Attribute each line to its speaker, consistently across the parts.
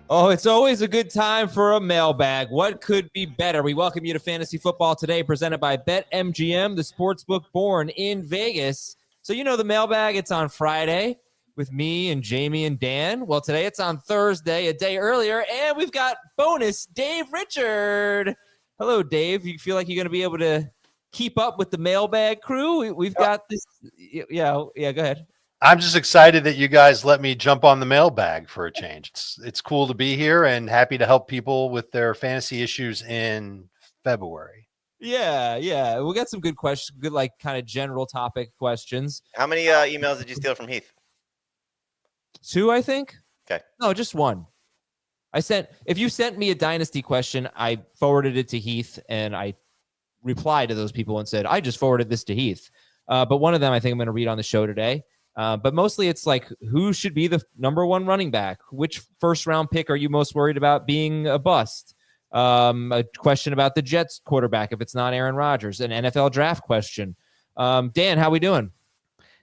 Speaker 1: Oh, it's always a good time for a mailbag. What could be better? We welcome you to Fantasy Football Today, presented by BetMGM, the sportsbook born in Vegas. So you know the mailbag, it's on Friday with me and Jamie and Dan. Well, today it's on Thursday, a day earlier, and we've got bonus Dave Richard. Hello, Dave. You feel like you're going to be able to keep up with the mailbag crew? We've got this. Yeah, go ahead.
Speaker 2: I'm just excited that you guys let me jump on the mailbag for a change. It's cool to be here and happy to help people with their fantasy issues in February.
Speaker 1: Yeah. We got some good questions, good kind of general topic questions.
Speaker 3: How many emails did you steal from Heath?
Speaker 1: 2, I think.
Speaker 3: Okay.
Speaker 1: No, just 1. If you sent me a dynasty question, I forwarded it to Heath and I replied to those people and said, I just forwarded this to Heath. But one of them I think I'm going to read on the show today. But mostly it's like, who should be the number 1 running back? Which first-round pick are you most worried about being a bust? A question about the Jets quarterback if it's not Aaron Rodgers. An NFL draft question. Dan, how we doing?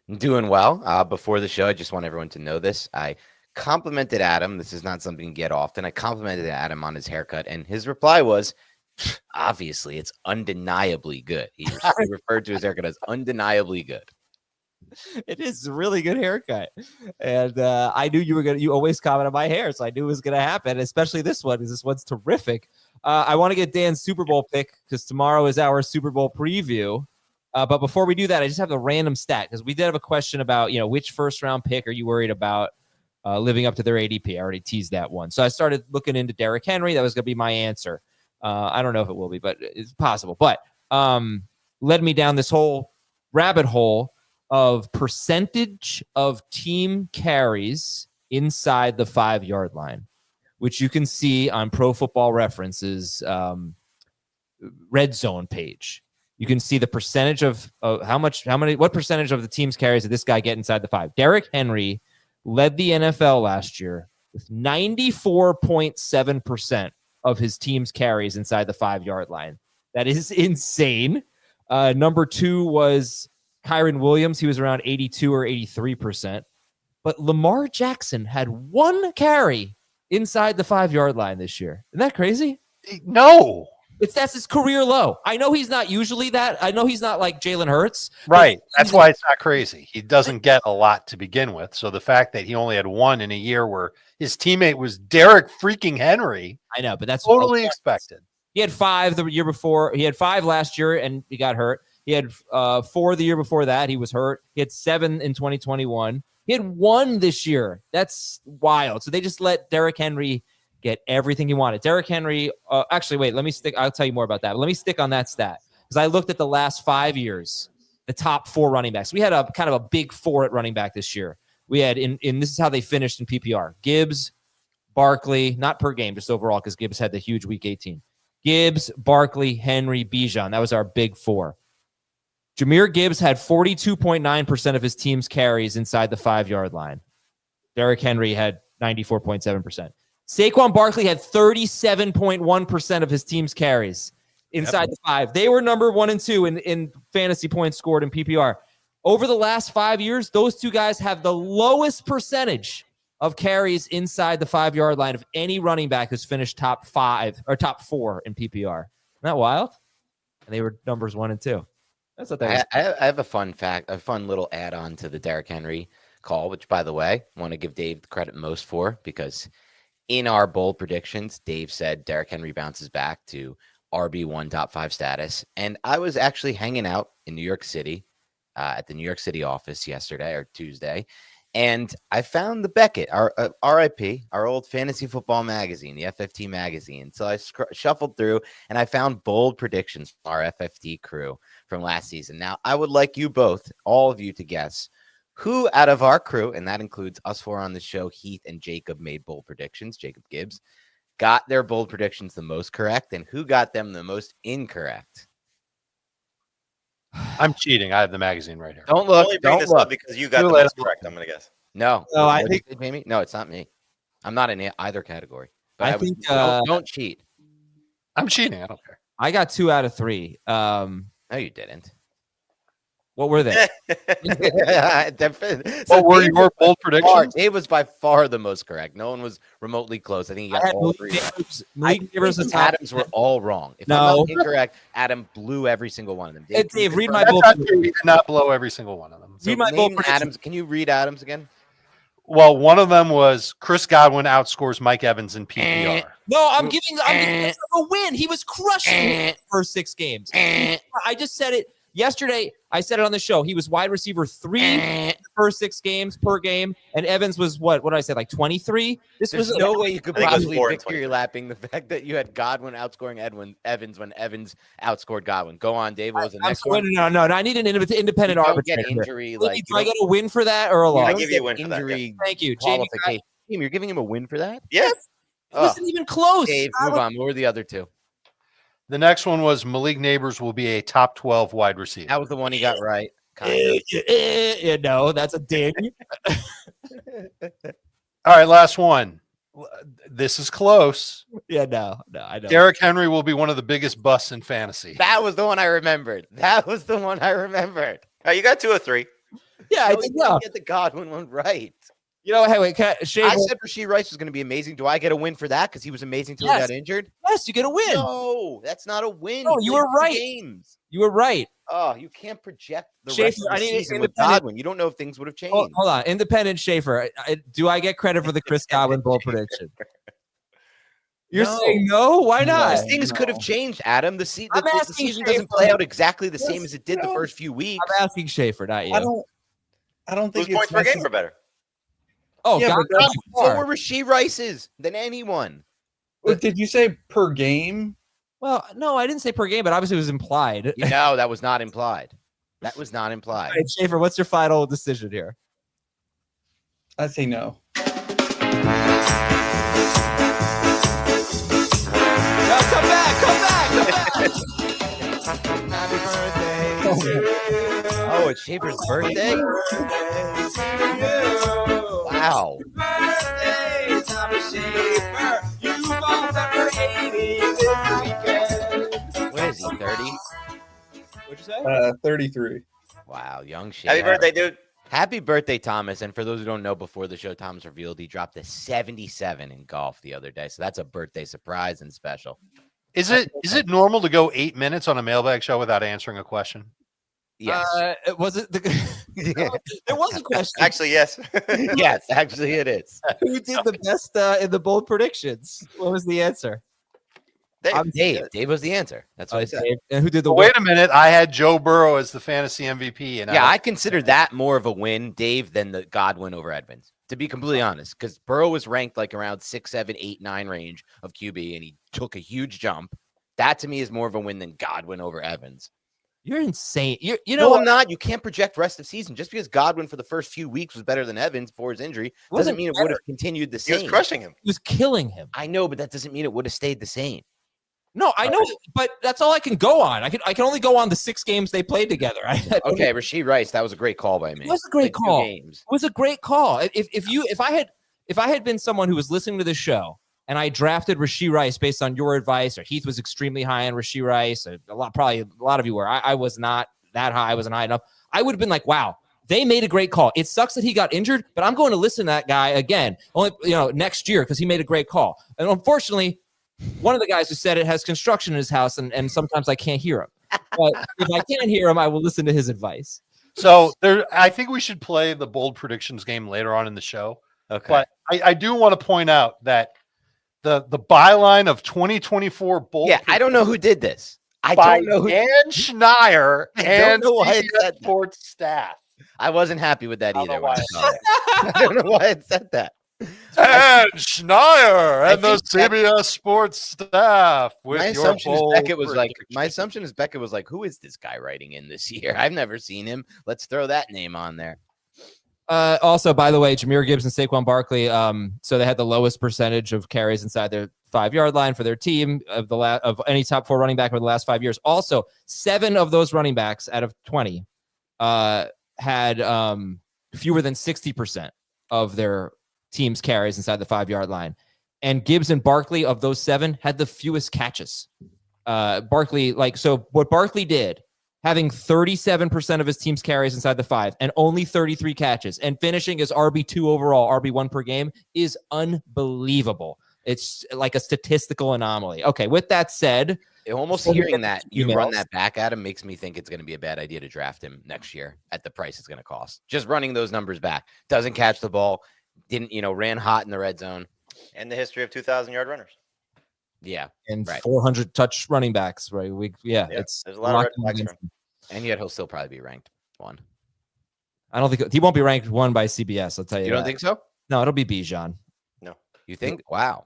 Speaker 4: I'm doing well. Before the show, I just want everyone to know this. I complimented Adam. This is not something you get often. I complimented Adam on his haircut, and his reply was, obviously, it's undeniably good. He referred to his haircut as undeniably good.
Speaker 1: It is a really good haircut. And I knew you always comment on my hair, so I knew it was going to happen, especially this one, because this one's terrific. I want to get Dan's Super Bowl pick, because tomorrow is our Super Bowl preview. But before we do that, I just have the random stat, because we did have a question about, which first-round pick are you worried about living up to their ADP? I already teased that one. So I started looking into Derrick Henry. That was going to be my answer. I don't know if it will be, but it's possible. But led me down this whole rabbit hole of percentage of team carries inside the 5-yard line, which you can see on Pro Football Reference's red zone page. You can see the percentage of what percentage of the team's carries did this guy get inside the 5. Derrick Henry led the NFL last year with 94.7% of his team's carries inside the 5-yard line. That is insane. Number 2 was Kyron Williams. He was around 82 or 83%. But Lamar Jackson had 1 carry inside the 5-yard line this year. Isn't that crazy?
Speaker 2: No.
Speaker 1: That's his career low. I know he's not usually that. I know he's not like Jalen Hurts.
Speaker 2: Right. That's why it's not crazy. He doesn't get a lot to begin with. So the fact that he only had 1 in a year where his teammate was Derrick freaking Henry.
Speaker 1: I know, but that's
Speaker 2: totally expected.
Speaker 1: He had 5 the year before. He had 5 last year and he got hurt. He had 4 the year before that. He was hurt. He had 7 in 2021. He had 1 this year. That's wild. So they just let Derrick Henry get everything he wanted. Derrick Henry, actually, wait, let me stick. I'll tell you more about that. But let me stick on that stat because I looked at the last 5 years, the top 4 running backs. We had a kind of a big 4 at running back this year. We had this is how they finished in PPR. Gibbs, Barkley, not per game, just overall because Gibbs had the huge week 18. Gibbs, Barkley, Henry, Bijan. That was our big 4. Jahmyr Gibbs had 42.9% of his team's carries inside the 5-yard line. Derrick Henry had 94.7%. Saquon Barkley had 37.1% of his team's carries inside the 5. They were number 1 and 2 in fantasy points scored in PPR. Over the last 5 years, those 2 guys have the lowest percentage of carries inside the 5-yard line of any running back who's finished top 5 or top 4 in PPR. Isn't that wild? And they were numbers 1 and 2. That's what that
Speaker 4: I have a fun fact, a fun little add-on to the Derrick Henry call, which, by the way, I want to give Dave the credit most for because in our bold predictions, Dave said Derrick Henry bounces back to RB1 top 5 status. And I was actually hanging out in New York City at the New York City office yesterday or Tuesday. And I found the Beckett, our RIP, our old fantasy football magazine, the FFT magazine. So I shuffled through and I found bold predictions from our FFT crew from last season. Now, I would like you both, all of you, to guess who out of our crew, and that includes us 4 on the show, Heath and Jacob made bold predictions, Jacob Gibbs, got their bold predictions the most correct, and who got them the most incorrect.
Speaker 2: I'm cheating. I have the magazine right here.
Speaker 4: Don't look.
Speaker 3: Only bring
Speaker 4: Don't
Speaker 3: this
Speaker 4: look.
Speaker 3: up because you got the most correct, I'm going to guess.
Speaker 4: No.
Speaker 1: No, I think
Speaker 4: Jamie. No, it's not me. I'm not in either category. But
Speaker 1: I think
Speaker 4: don't cheat.
Speaker 2: I'm cheating. I don't care.
Speaker 1: I got 2 out of 3.
Speaker 4: No, you didn't.
Speaker 1: What were they?
Speaker 2: What were your bold predictions?
Speaker 4: Dave was by far the most correct. No one was remotely close. I think he got all three.
Speaker 1: Malik Nabers and
Speaker 4: Adams were all wrong. If I'm not incorrect, Adam blew every single one of them.
Speaker 1: Dave, read my
Speaker 2: That's
Speaker 1: bold
Speaker 2: not true. We did not blow every single one of them.
Speaker 1: Read my bold prediction.
Speaker 4: Adams. Can you read Adams again?
Speaker 2: Well, one of them was Chris Godwin outscores Mike Evans in PPR.
Speaker 1: No, I'm giving him a win. He was crushing the first 6 games. I just said it yesterday. I said it on the show. He was wide receiver 3 in the first 6 games per game, and Evans was what did I say, like 23?
Speaker 4: There's no way you could possibly victory lapping the fact that you had Godwin outscoring Evans when Evans outscored Godwin. Go on, Dave. What was the next one?
Speaker 1: No. I need an independent arbitrator.
Speaker 4: Get injury.
Speaker 1: Do I get a win for that or a loss?
Speaker 3: I give you a win for that. Yeah.
Speaker 1: Thank you,
Speaker 4: Jamie. You're giving him a win for that?
Speaker 3: Yes.
Speaker 1: It wasn't even close.
Speaker 4: Dave, move on. What were the other two?
Speaker 2: The next one was Malik Nabers will be a top 12 wide receiver.
Speaker 4: That was the one he got right.
Speaker 1: No, that's a ding.
Speaker 2: All right, last one. This is close.
Speaker 1: Yeah, no, I don't.
Speaker 2: Derrick Henry will be one of the biggest busts in fantasy.
Speaker 4: That was the one I remembered.
Speaker 3: Oh, you got 2 or 3.
Speaker 1: Yeah, I did. Yeah,
Speaker 4: Get the Godwin one right.
Speaker 1: You know, hey, wait, Shane,
Speaker 4: I said Rashee Rice was going to be amazing. Do I get a win for that because he was amazing till he got injured?
Speaker 1: Yes, you get a win.
Speaker 4: No, that's not a win.
Speaker 1: No, you were right.
Speaker 4: Games.
Speaker 1: You were right.
Speaker 4: Oh, you can't project the
Speaker 1: Schaefer,
Speaker 4: rest of the season with Godwin. You don't know if things would have changed.
Speaker 1: Hold on, independent Schaefer. Do I get credit for the Chris Godwin bold prediction? You're saying no? Why not?
Speaker 4: Things could have changed, Adam. The season doesn't play out exactly the same as it did the first few weeks.
Speaker 1: I'm asking Schaefer, not you.
Speaker 5: I don't think
Speaker 3: whose points per game are better.
Speaker 1: Oh,
Speaker 5: yeah,
Speaker 1: God,
Speaker 4: so were Rashee Rice's than anyone.
Speaker 5: Did you say per game?
Speaker 1: Well, no, I didn't say per game, but obviously it was implied.
Speaker 4: No, that was not implied. That was not implied.
Speaker 1: All right, Schaefer, what's your final decision here?
Speaker 5: I'd say no.
Speaker 1: No, come back.
Speaker 4: Happy birthday. Oh, it's Schaefer's birthday? Wow.
Speaker 1: Birthday, Thomas Schaefer. You both are 80 this weekend.
Speaker 4: What is he, 30?
Speaker 1: What'd you say?
Speaker 5: 33.
Speaker 4: Wow, young Schaefer.
Speaker 3: Happy birthday, dude.
Speaker 4: Happy birthday, Thomas. And for those who don't know, before the show, Thomas revealed he dropped a 77 in golf the other day. So that's a birthday surprise and special.
Speaker 2: Is it normal to go 8 minutes on a mailbag show without answering a question?
Speaker 4: Yes.
Speaker 1: Was it there was a question.
Speaker 3: Actually, yes.
Speaker 4: Yes, actually it is.
Speaker 1: Who did the best in the bold predictions? What was the answer?
Speaker 4: Dave. Dave was the answer. That's what I said.
Speaker 1: Dave. And who did the
Speaker 2: Wait a minute. I had Joe Burrow as the fantasy MVP. And
Speaker 4: I consider that more of a win, Dave, than the Godwin over Edmonds, to be completely honest, because Burrow was ranked like around 6, 7, 8, 9 range of QB, and he took a huge jump. That to me is more of a win than Godwin over Evans.
Speaker 1: You're insane. You know
Speaker 4: no,
Speaker 1: what?
Speaker 4: I'm not. You can't project rest of season. Just because Godwin for the first few weeks was better than Evans before his injury doesn't mean it would have continued the same.
Speaker 3: He was crushing him.
Speaker 1: He was killing him.
Speaker 4: I know, but that doesn't mean it would have stayed the same.
Speaker 1: No, I know, but that's all I can go on. I can only go on the 6 games they played together.
Speaker 4: Okay, Rashee Rice, that was a great call by me.
Speaker 1: It was a great call.
Speaker 4: Games.
Speaker 1: It was a great call. If I had been someone who was listening to this show and I drafted Rashee Rice based on your advice, or Heath was extremely high on Rashee Rice, probably a lot of you were. I was not that high. I wasn't high enough. I would have been like, wow, they made a great call. It sucks that he got injured, but I'm going to listen to that guy again, only next year because he made a great call. And unfortunately, one of the guys who said it has construction in his house, and sometimes I can't hear him. But if I can't hear him, I will listen to his advice.
Speaker 2: So I think we should play the bold predictions game later on in the show.
Speaker 4: Okay.
Speaker 2: But I do want to point out that the byline of 2024 bold.
Speaker 4: Yeah, I don't know who did this. I
Speaker 2: by
Speaker 4: don't know who.
Speaker 2: Dan Schneier and CBS Sports staff.
Speaker 4: I wasn't happy with that
Speaker 2: I
Speaker 4: either.
Speaker 2: don't know why
Speaker 4: I don't know why it said that.
Speaker 2: And Schneier and the CBS Sports staff.
Speaker 4: My assumption is Beckett was like, who is this guy writing in this year? I've never seen him. Let's throw that name on there.
Speaker 1: Also, by the way, Jahmyr Gibbs and Saquon Barkley. So they had the lowest percentage of carries inside their 5-yard line for their team of any top 4 running back over the last 5 years. Also, 7 of those running backs out of 20 had fewer than 60% of their team's carries inside the 5-yard line. And Gibbs and Barkley, of those 7, had the fewest catches. Barkley, what Barkley did having 37% of his team's carries inside the 5 and only 33 catches and finishing as RB2 overall, RB1 per game is unbelievable. It's like a statistical anomaly. Okay, with that said,
Speaker 4: Almost
Speaker 1: before we
Speaker 4: hearing
Speaker 1: get
Speaker 4: that
Speaker 1: to
Speaker 4: you run
Speaker 1: emails-
Speaker 4: that back at him makes me think it's going to be a bad idea to draft him next year at the price it's going to cost. Just running those numbers back. Doesn't catch the ball. Didn't, ran hot in the red zone.
Speaker 3: And the history of 2,000-yard runners.
Speaker 4: Yeah.
Speaker 1: and
Speaker 4: Right.
Speaker 1: 400 touch running backs, right?
Speaker 3: Yeah,
Speaker 1: It's
Speaker 3: there's a lot of red
Speaker 1: locked
Speaker 3: flags
Speaker 1: against
Speaker 3: for him.
Speaker 4: And yet he'll still probably be ranked 1.
Speaker 1: I don't think he won't be ranked 1 by CBS. I'll tell you.
Speaker 4: You don't
Speaker 1: that.
Speaker 4: think so?
Speaker 1: No, it'll be Bijan.
Speaker 4: You think? Wow.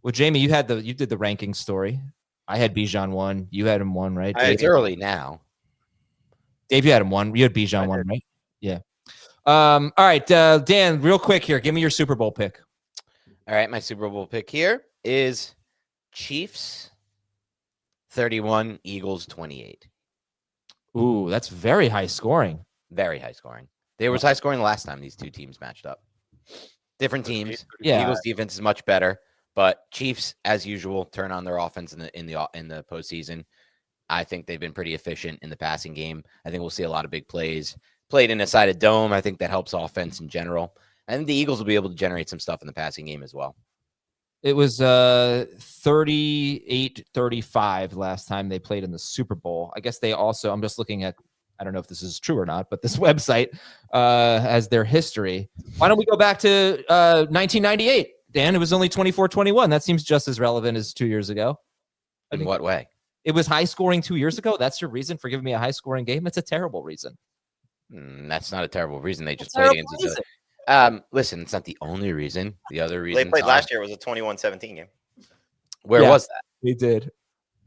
Speaker 1: Well, Jamie, you did the ranking story. I had Bijan 1. You had him 1, right?
Speaker 3: I had
Speaker 4: It's early now.
Speaker 1: Dave, you had him 1. You had Bijan
Speaker 3: I
Speaker 1: 1,
Speaker 3: did.
Speaker 1: right? Yeah. All right, Dan, real quick here. Give me your Super Bowl pick.
Speaker 4: All right. My Super Bowl pick here is Chiefs 31, Eagles 28.
Speaker 1: Ooh, that's very high scoring.
Speaker 4: Very high scoring. There was high scoring the last time these two teams matched up. Different teams.
Speaker 1: Yeah.
Speaker 4: Eagles defense is much better, but Chiefs, as usual, turn on their offense in the postseason. I think they've been pretty efficient in the passing game. I think we'll see a lot of big plays played in a sided dome. I think that helps offense in general. And the Eagles will be able to generate some stuff in the passing game as well.
Speaker 1: It was 38-35 last time they played in the Super Bowl. I guess they also, I'm just looking at, I don't know if this is true or not, but this website has their history. Why don't we go back to 1998? Dan, it was only 24-21. That seems just as relevant as 2 years ago.
Speaker 4: In what way?
Speaker 1: It was high scoring 2 years ago. That's your reason for giving me a high scoring game? It's a terrible reason.
Speaker 4: That's not a terrible reason. They just
Speaker 1: Terrible
Speaker 4: played against each
Speaker 1: reason.
Speaker 4: other. Listen, it's not the only reason. The other
Speaker 3: They
Speaker 4: reason
Speaker 3: played last year was a 21-17 game.
Speaker 4: Where
Speaker 1: Yeah.
Speaker 4: was that?
Speaker 1: They did.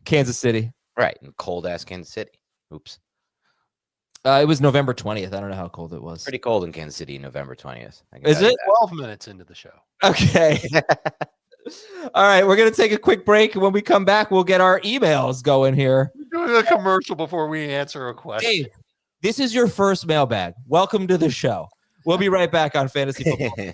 Speaker 1: Kansas City.
Speaker 4: Right, in cold ass Kansas City. Oops,
Speaker 1: It was November 20th. I don't know how cold it was.
Speaker 4: pretty cold in Kansas City, November 20th. I can
Speaker 1: Is
Speaker 4: tell you
Speaker 1: it?
Speaker 4: that.
Speaker 2: 12 minutes into the show.
Speaker 1: Okay. All right. We're going to take a quick break. When we come back, we'll get our emails going here.
Speaker 2: We're doing a commercial before we answer a question.
Speaker 1: Dave, this is your first mailbag. Welcome to the show. We'll be right back on Fantasy Football.
Speaker 6: Yeah,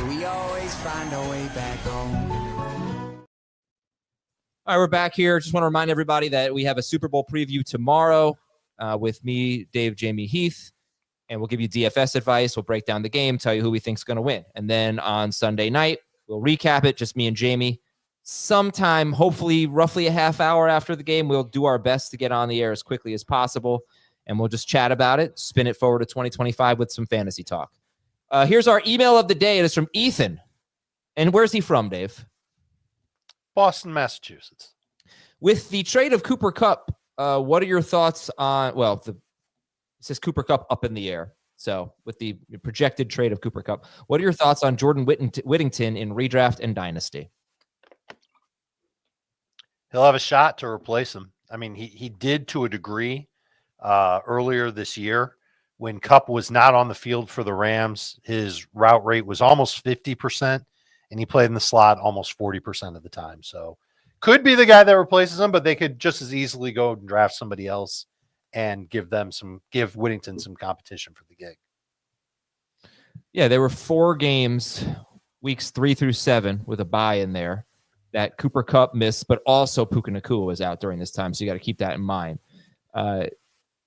Speaker 6: we always find our way back home.
Speaker 1: All right, we're back here. Just want to remind everybody that we have a Super Bowl preview tomorrow with me, Dave, Jamie, Heath, and we'll give you DFS advice. We'll break down the game, tell you who we think's going to win. And then on Sunday night, we'll recap it, just me and Jamie. Sometime, hopefully, roughly a half hour after the game, we'll do our best to get on the air as quickly as possible, and we'll just chat about it, spin it forward to 2025 with some fantasy talk. Here's our email of the day. It is from Ethan. And where's he from, Dave?
Speaker 2: Boston, Massachusetts.
Speaker 1: With the trade of Cooper Kupp, what are your thoughts on, well, it says Cooper Kupp up in the air. So with the projected trade of Cooper Kupp, what are your thoughts on Jordan Whittington in redraft and dynasty?
Speaker 2: He'll have a shot to replace him. I mean, he did to a degree earlier this year when Kupp was not on the field for the Rams. His route rate was almost 50%, and he played in the slot almost 40% of the time. So could be the guy that replaces him, but they could just as easily go and draft somebody else and give Whittington some competition for the gig.
Speaker 1: Yeah, there were 4 games, weeks 3 through 7, with a bye in there that Cooper Kupp missed, but also Puka Nacua was out during this time, so you got to keep that in mind.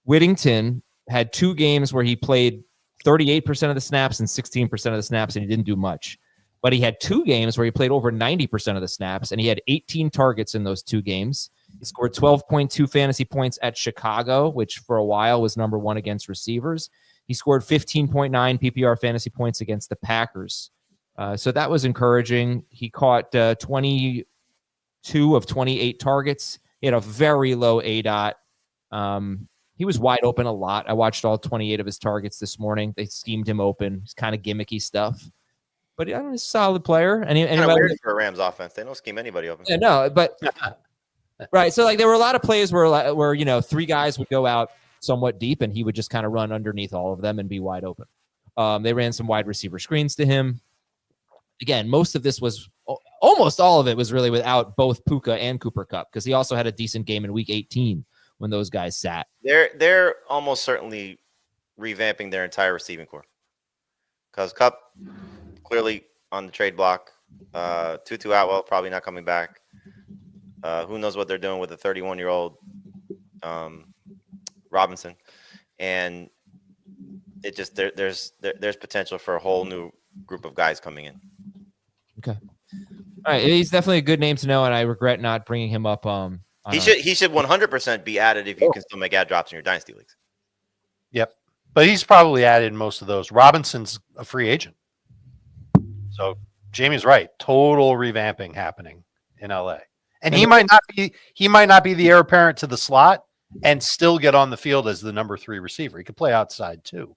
Speaker 1: Whittington had 2 games where he played 38% of the snaps and 16% of the snaps, and he didn't do much. But he had 2 games where he played over 90% of the snaps, and he had 18 targets in those 2 games. He scored 12.2 fantasy points at Chicago, which for a while was number 1 against receivers. He scored 15.9 PPR fantasy points against the Packers. So that was encouraging. He caught 22 of 28 targets. He had a very low ADOT. He was wide open a lot. I watched all 28 of his targets this morning. They schemed him open. It's kind of gimmicky stuff. But he's a solid player.
Speaker 3: Kind of weird for a Rams offense. They don't scheme anybody open.
Speaker 1: Yeah, no, but right. So like there were a lot of plays where 3 guys would go out somewhat deep and he would just kind of run underneath all of them and be wide open. They ran some wide receiver screens to him. Again, most of this was almost all of it was really without both Puka and Cooper Kupp because he also had a decent game in week 18 when those guys sat.
Speaker 3: They're almost certainly revamping their entire receiving core because Kupp clearly on the trade block. Tutu Atwell probably not coming back. Who knows what they're doing with the 31-year-old Robinson, and it just there's potential for a whole new group of guys coming in.
Speaker 1: Okay. All right, he's definitely a good name to know, and I regret not bringing him up.
Speaker 3: He should 100% be added if you can still make ad drops in your dynasty leagues.
Speaker 2: Yep. But he's probably added most of those. Robinson's a free agent. So Jamie's right. Total revamping happening in LA. And he might not be the heir apparent to the slot and still get on the field as the number 3 receiver. He could play outside too.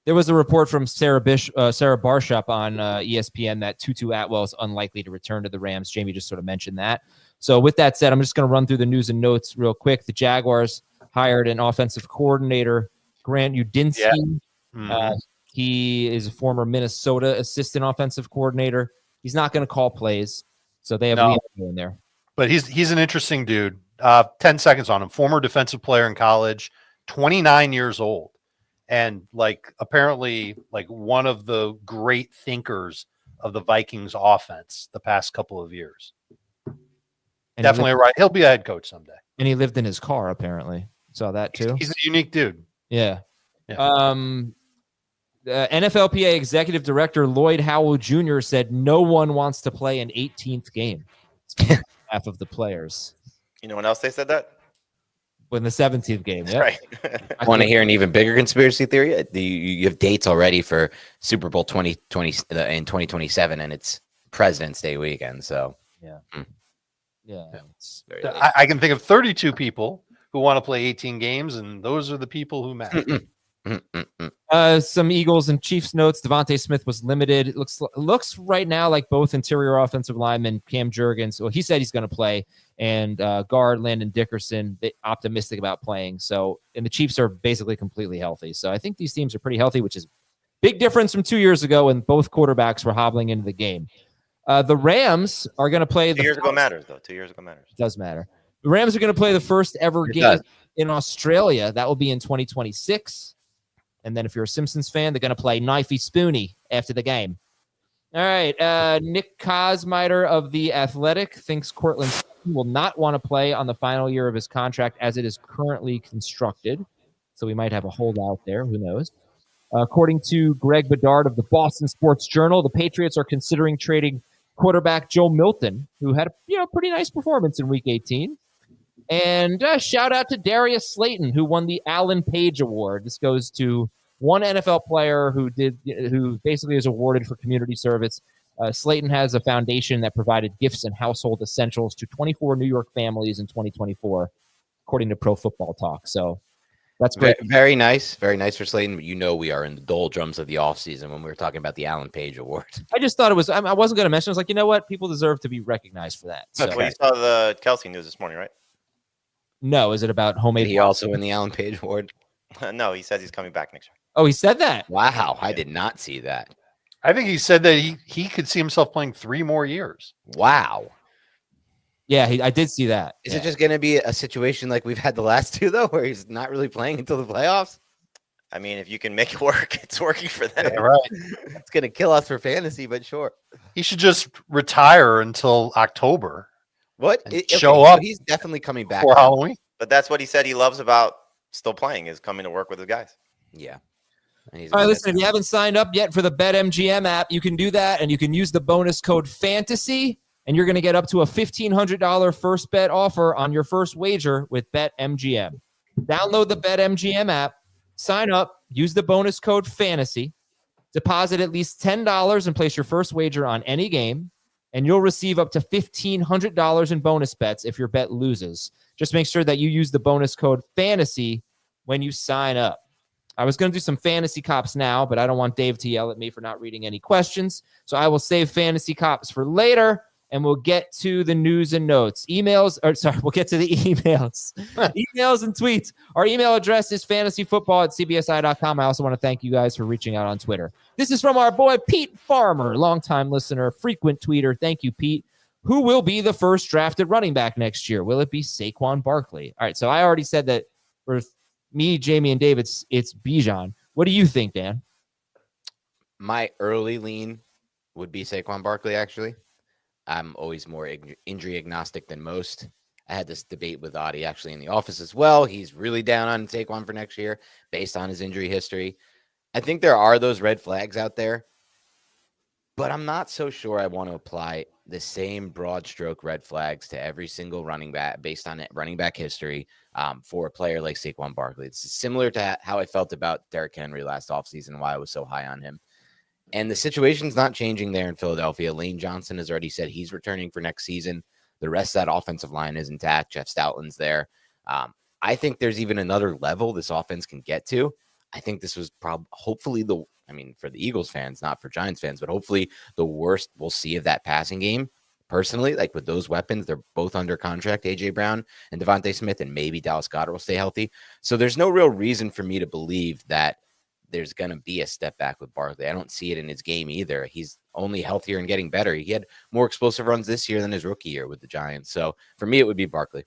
Speaker 1: There was a report from Sarah Barshop on ESPN that Tutu Atwell is unlikely to return to the Rams. Jamie just sort of mentioned that. So with that said, I'm just going to run through the news and notes real quick. The Jaguars hired an offensive coordinator, Grant Udinski.
Speaker 2: Yeah. Mm-hmm.
Speaker 1: He is a former Minnesota assistant offensive coordinator. He's not going to call plays, so they have Leon in there.
Speaker 2: But he's an interesting dude. 10 seconds on him. Former defensive player in college, 29 years old. And apparently one of the great thinkers of the Vikings offense the past couple of years. And definitely right. He'll be a head coach someday.
Speaker 1: And he lived in his car, apparently. Saw that too.
Speaker 2: He's a unique dude.
Speaker 1: Yeah. NFLPA executive director Lloyd Howell Jr. said no one wants to play an 18th game. Half of the players.
Speaker 3: You know when else they said that?
Speaker 1: In the 17th game.
Speaker 3: That's right.
Speaker 4: I want to hear an even bigger conspiracy theory. You have dates already for Super Bowl 2020 in 2027, and it's President's Day weekend. So
Speaker 1: yeah.
Speaker 4: It's very
Speaker 2: I can think of 32 people who want to play 18 games, and those are the people who matter.
Speaker 1: Some Eagles and Chiefs notes. Devontae Smith was limited. It looks right now like both interior offensive linemen, Cam Jurgens, well, he said he's going to play, and guard Landon Dickerson, optimistic about playing. So, and the Chiefs are basically completely healthy. So I think these teams are pretty healthy, which is big difference from 2 years ago when both quarterbacks were hobbling into the game. The Rams are going to play.
Speaker 3: 2 years ago matters, though. 2 years ago matters.
Speaker 1: It does matter. The Rams are going to play the first ever game in Australia. That will be in 2026. And then if you're a Simpsons fan, they're going to play Knifey Spoony after the game. All right. Nick Kosmider of The Athletic thinks Cortland will not want to play on the final year of his contract as it is currently constructed. So we might have a holdout there. Who knows? According to Greg Bedard of the Boston Sports Journal, the Patriots are considering trading quarterback Joe Milton, who had a pretty nice performance in Week 18. And shout out to Darius Slayton, who won the Alan Page Award. This goes to one NFL player who basically is awarded for community service. Slayton has a foundation that provided gifts and household essentials to 24 New York families in 2024, according to Pro Football Talk. So that's great.
Speaker 4: Very nice. Very nice for Slayton. But we are in the doldrums of the offseason when we were talking about the Alan Page Award.
Speaker 1: I just thought it was, I wasn't going to mention, I was like, you know what? People deserve to be recognized for that. So.
Speaker 3: Well, you saw the Kelsey news this morning, right?
Speaker 1: No, is it about homemade?
Speaker 4: Did he also win the Alan Page Award?
Speaker 3: No, he says he's coming back next year.
Speaker 1: Oh, he said that?
Speaker 4: Wow, I did not see that.
Speaker 2: I think he said that he could see himself playing 3 more years.
Speaker 4: Wow.
Speaker 1: Yeah, I did see that.
Speaker 4: Is it just going to be a situation like we've had the last 2, though, where he's not really playing until the playoffs?
Speaker 3: I mean, if you can make it work, it's working for them.
Speaker 2: Yeah, right.
Speaker 4: It's going to kill us for fantasy, but sure.
Speaker 2: He should just retire until October.
Speaker 4: What?
Speaker 2: Show up.
Speaker 4: So he's definitely coming back
Speaker 2: for Halloween.
Speaker 3: But that's what he said he loves about still playing is coming to work with his guys.
Speaker 4: Yeah.
Speaker 1: All right, listen, if you haven't signed up yet for the BetMGM app, you can do that, and you can use the bonus code FANTASY, and you're going to get up to a $1,500 first bet offer on your first wager with BetMGM. Download the BetMGM app, sign up, use the bonus code FANTASY, deposit at least $10 and place your first wager on any game, and you'll receive up to $1,500 in bonus bets if your bet loses. Just make sure that you use the bonus code FANTASY when you sign up. I was going to do some fantasy cops now, but I don't want Dave to yell at me for not reading any questions. So I will save fantasy cops for later, and we'll get to the news and notes. We'll get to the emails. Emails and tweets. Our email address is fantasyfootball@cbsi.com. I also want to thank you guys for reaching out on Twitter. This is from our boy Pete Farmer, longtime listener, frequent tweeter. Thank you, Pete. Who will be the first drafted running back next year? Will it be Saquon Barkley? All right, so I already said that for me, Jamie, and Dave, it's Bijan. What do you think, Dan?
Speaker 4: My early lean would be Saquon Barkley, actually. I'm always more injury agnostic than most. I had this debate with Adi actually in the office as well. He's really down on Saquon for next year based on his injury history. I think there are those red flags out there, but I'm not so sure I want to apply the same broad stroke red flags to every single running back based on running back history for a player like Saquon Barkley. It's similar to how I felt about Derrick Henry last offseason, why I was so high on him. And the situation's not changing there in Philadelphia. Lane Johnson has already said he's returning for next season. The rest of that offensive line is intact. Jeff Stoutland's there. I think there's even another level this offense can get to. I think this was hopefully for the Eagles fans, not for Giants fans, but hopefully the worst we'll see of that passing game. Personally, like with those weapons, they're both under contract, A.J. Brown and Devontae Smith, and maybe Dallas Goedert will stay healthy. So there's no real reason for me to believe that there's going to be a step back with Barkley. I don't see it in his game either. He's only healthier and getting better. He had more explosive runs this year than his rookie year with the Giants. So for me, it would be Barkley.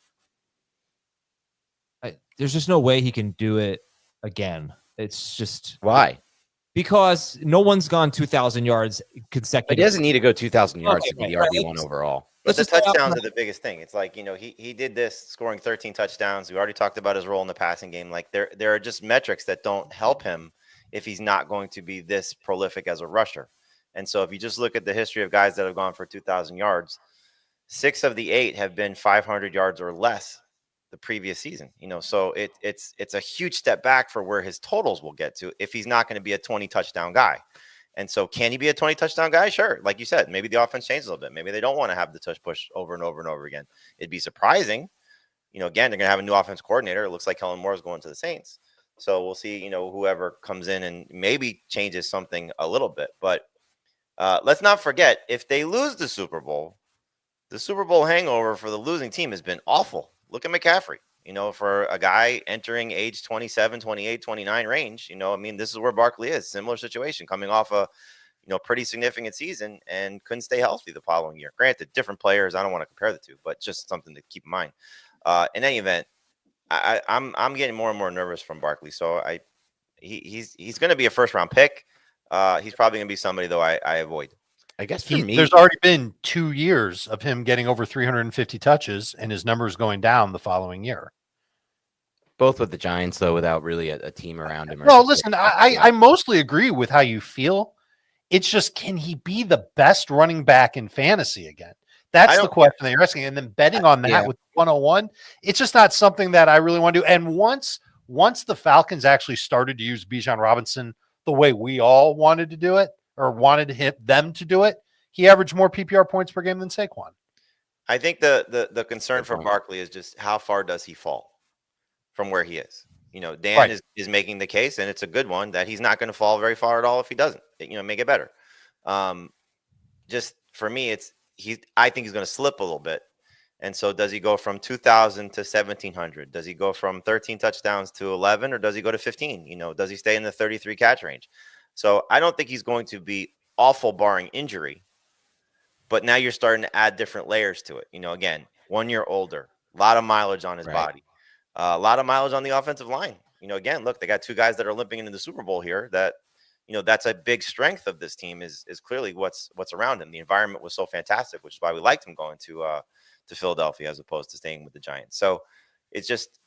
Speaker 1: There's just no way he can do it again. It's just
Speaker 4: why?
Speaker 1: Because no one's gone 2,000 yards consecutively.
Speaker 4: He doesn't need to go 2,000 yards to be the
Speaker 1: right.
Speaker 4: RB1 overall.
Speaker 3: But the touchdowns are the biggest thing. It's like, he did this, scoring 13 touchdowns. We already talked about his role in the passing game. Like there are just metrics that don't help him if he's not going to be this prolific as a rusher. And so if you just look at the history of guys that have gone for 2,000 yards, 6 of the 8 have been 500 yards or less the previous season. So it's a huge step back for where his totals will get to if he's not going to be a 20 touchdown guy. And so can he be a 20 touchdown guy? Sure. Like you said, maybe the offense changes a little bit. Maybe they don't want to have the touch push over and over and over again. It'd be surprising. Again, they're going to have a new offense coordinator. It looks like Kellen Moore is going to the Saints. So we'll see, whoever comes in and maybe changes something a little bit. But let's not forget, if they lose the Super Bowl hangover for the losing team has been awful. Look at McCaffrey. For a guy entering age 27, 28, 29 range, this is where Barkley is. Similar situation, coming off a, pretty significant season and couldn't stay healthy the following year. Granted, different players. I don't want to compare the two, but just something to keep in mind. In any event, I'm getting more and more nervous from Barkley. So he's going to be a first round pick. He's probably going to be somebody though I avoid.
Speaker 4: I guess for me,
Speaker 2: there's already been 2 years of him getting over 350 touches and his numbers going down the following year.
Speaker 4: Both with the Giants, though, without really a team around him.
Speaker 2: No, listen, I mostly agree with how you feel. It's just, can he be the best running back in fantasy again? That's the question that you're asking. And then betting on that with 101, it's just not something that I really want to do. And once the Falcons actually started to use Bijan Robinson the way we all wanted to do it, or wanted to hit them to do it, he averaged more PPR points per game than Saquon.
Speaker 3: I think the concern for Barkley is just how far does he fall from where he is. Dan is making the case, and it's a good one, that he's not going to fall very far at all if he doesn't, make it better. Just for me, I think he's going to slip a little bit. And so does he go from 2,000 to 1,700? Does he go from 13 touchdowns to 11, or does he go to 15? Does he stay in the 33 catch range? So I don't think he's going to be awful barring injury, but now you're starting to add different layers to it. Again, 1 year older, a lot of mileage on his body, a lot of mileage on the offensive line. Again, look, they got 2 guys that are limping into the Super Bowl here. That, that's a big strength of this team is clearly what's around him. The environment was so fantastic, which is why we liked him going to Philadelphia as opposed to staying with the Giants. So it's just,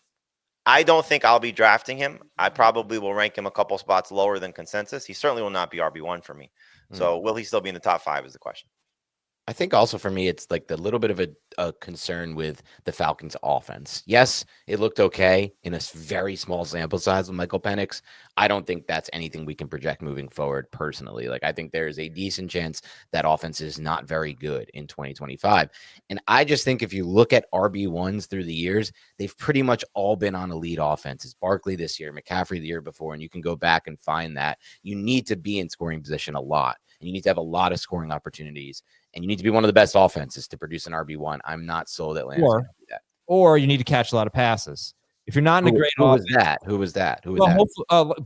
Speaker 3: I don't think I'll be drafting him. I probably will rank him a couple spots lower than consensus. He certainly will not be RB1 for me. So will he still be in the top 5 is the question.
Speaker 4: I think also for me, it's like the little bit of a concern with the Falcons offense. Yes, it looked okay in a very small sample size with Michael Penix. I don't think that's anything we can project moving forward personally. Like, I think there is a decent chance that offense is not very good in 2025. And I just think if you look at RB1s through the years, they've pretty much all been on elite offenses. Barkley this year, McCaffrey the year before, and you can go back and find that. You need to be in scoring position a lot, and you need to have a lot of scoring opportunities. And you need to be one of the best offenses to produce an RB1. I'm not sold Atlanta's going to do that.
Speaker 1: Or you need to catch a lot of passes. If you're not in a great
Speaker 4: offense.
Speaker 1: Who
Speaker 4: was that?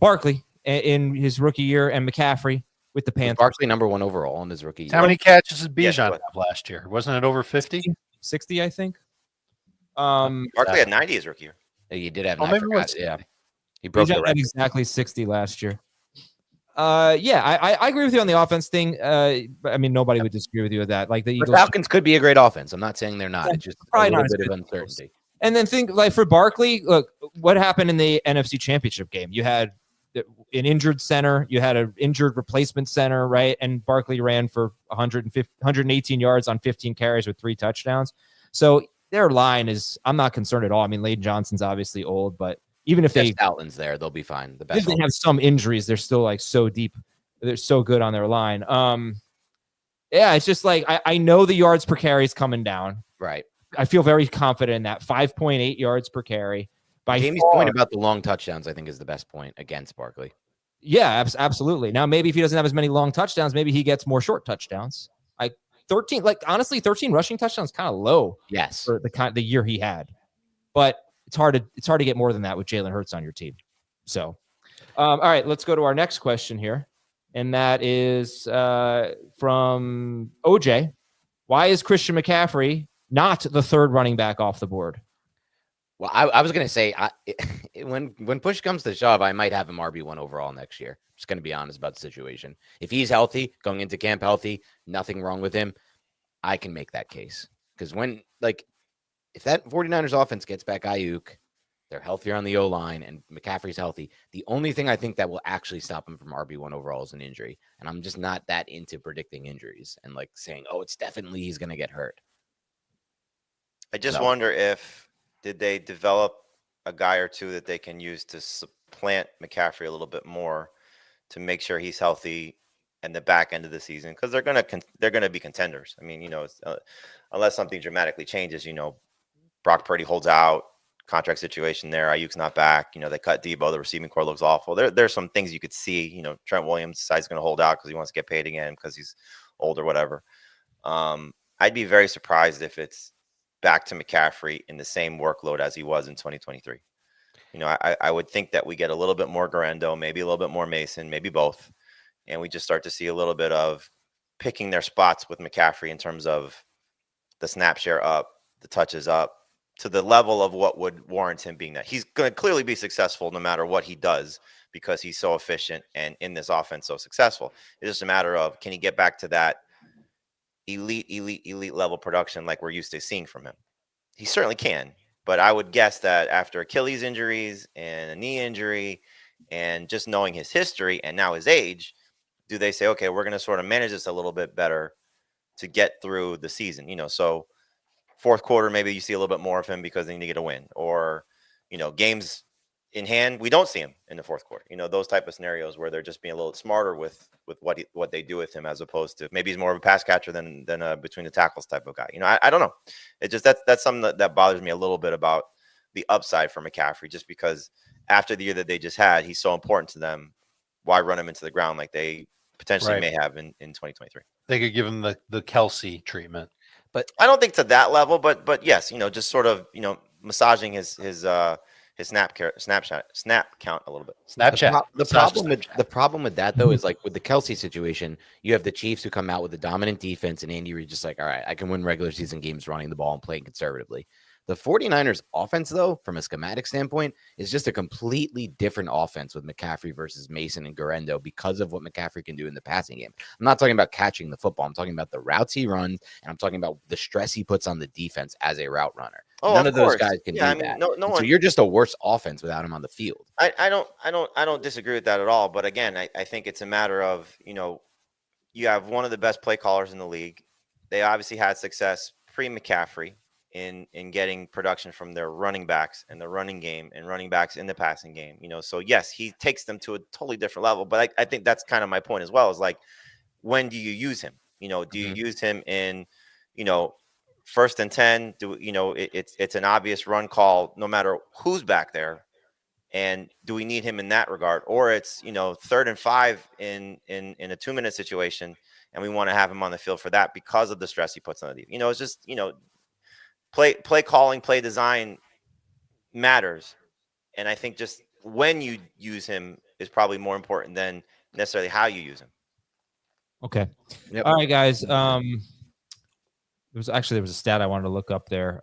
Speaker 1: Barkley in his rookie year, and McCaffrey with the Panthers.
Speaker 4: Barkley number 1 overall in his rookie year.
Speaker 2: How many catches did Bijan have last year? Wasn't it over 50?
Speaker 1: 60, I think.
Speaker 3: Barkley had 90 his rookie year.
Speaker 4: He did have.
Speaker 2: Maybe it was.
Speaker 4: Yeah, he broke the record.
Speaker 1: Had exactly 60 last year. Yeah, I agree with you on the offense thing. I mean, nobody would disagree with you with that. Like the
Speaker 4: The
Speaker 1: Eagles,
Speaker 4: Falcons could be a great offense. I'm not saying they're not. It's just a
Speaker 1: probably not
Speaker 4: little
Speaker 1: as
Speaker 4: bit of
Speaker 1: good as Eagles.
Speaker 4: uncertainty.
Speaker 1: And then think like for Barkley, look what happened in the NFC Championship game. You had an injured center, you had an injured replacement center, right? And Barkley ran for 118 yards on 15 carries with 3 touchdowns. So their line is, I'm not concerned at all. I mean, Lane Johnson's obviously old, but even if they
Speaker 4: Stoutland's there, they'll be fine. The
Speaker 1: if
Speaker 4: best.
Speaker 1: they have some injuries, they're still like so deep. They're so good on their line. Yeah, it's just like I know the yards per carry is coming down.
Speaker 4: Right.
Speaker 1: I feel very confident in that 5.8 yards per carry. By
Speaker 4: Jamie's
Speaker 1: far.
Speaker 4: point about the long touchdowns, I think, is the best point against Barkley.
Speaker 1: Yeah, absolutely. Now, maybe if he doesn't have as many long touchdowns, maybe he gets more short touchdowns. Like 13, like honestly, 13 rushing touchdowns kind of low.
Speaker 4: Yes.
Speaker 1: For the year he had, but it's hard to get more than that with Jalen Hurts on your team. So, all right, let's go to our next question here, and that is from OJ. Why is Christian McCaffrey not the third running back off the board?
Speaker 4: Well, I was going to say, when push comes to shove, I might have him RB1 overall next year. Just going to be honest about the situation. If he's healthy, going into camp healthy, nothing wrong with him, I can make that case. Because if that 49ers offense gets back Ayuk, they're healthier on the O-line, and McCaffrey's healthy, the only thing I think that will actually stop him from RB1 overall is an injury. And I'm just not that into predicting injuries and like saying, oh, it's definitely he's going to get hurt.
Speaker 3: I just wonder did they develop a guy or two that they can use to supplant McCaffrey a little bit more to make sure he's healthy in the back end of the season, because they're gonna be contenders. I mean, unless something dramatically changes, Brock Purdy holds out, contract situation there. Ayuk's not back. They cut Debo. The receiving core looks awful. There's some things you could see. Trent Williams decides going to hold out because he wants to get paid again because he's old or whatever. I'd be very surprised if it's back to McCaffrey in the same workload as he was in 2023. I would think that we get a little bit more Garendo, maybe a little bit more Mason, maybe both. And we just start to see a little bit of picking their spots with McCaffrey in terms of the snap share up, the touches up, to the level of what would warrant him being that. He's going to clearly be successful no matter what he does because he's so efficient and in this offense so successful. It's just a matter of, can he get back to that elite level production like we're used to seeing from him? He certainly can, but I would guess that after Achilles injuries and a knee injury and just knowing his history and now his age, do they say, okay, we're going to sort of manage this a little bit better to get through the season? So fourth quarter, maybe you see a little bit more of him because they need to get a win, or, games in hand, we don't see him in the fourth quarter. Those type of scenarios where they're just being a little smarter with what they do with him, as opposed to maybe he's more of a pass catcher than a between the tackles type of guy. I don't know. It just, that's something that bothers me a little bit about the upside for McCaffrey, just because after the year that they just had, he's so important to them. Why run him into the ground like they potentially may have in 2023?
Speaker 2: They could give him the Kelsey treatment.
Speaker 3: But I don't think to that level, but yes, just sort of, massaging his snap count a little bit.
Speaker 2: Snapchat.
Speaker 4: The problem with that though is like with the Kelsey situation, you have the Chiefs who come out with a dominant defense, and Andy Reid just like, all right, I can win regular season games running the ball and playing conservatively. The 49ers offense, though, from a schematic standpoint, is just a completely different offense with McCaffrey versus Mason and Garendo because of what McCaffrey can do in the passing game. I'm not talking about catching the football. I'm talking about the routes he runs, and I'm talking about the stress he puts on the defense as a route runner. None of those guys can do that. No one, so you're just a worse offense without him on the field.
Speaker 3: I don't disagree with that at all. But again, I think it's a matter of, you have one of the best play callers in the league. They obviously had success pre-McCaffrey in getting production from their running backs and the running game and running backs in the passing game. So yes, he takes them to a totally different level. But I think that's kind of my point as well, is like, when do you use him? Do you use him in, first and 10? It's an obvious run call no matter who's back there. And do we need him in that regard? Or it's, 3rd and 5 in a 2-minute situation, and we want to have him on the field for that because of the stress he puts on the defense. It's just, play calling, play design matters. And I think just when you use him is probably more important than necessarily how you use him.
Speaker 1: Okay.
Speaker 4: Yep.
Speaker 1: All right, guys. There was a stat I wanted to look up there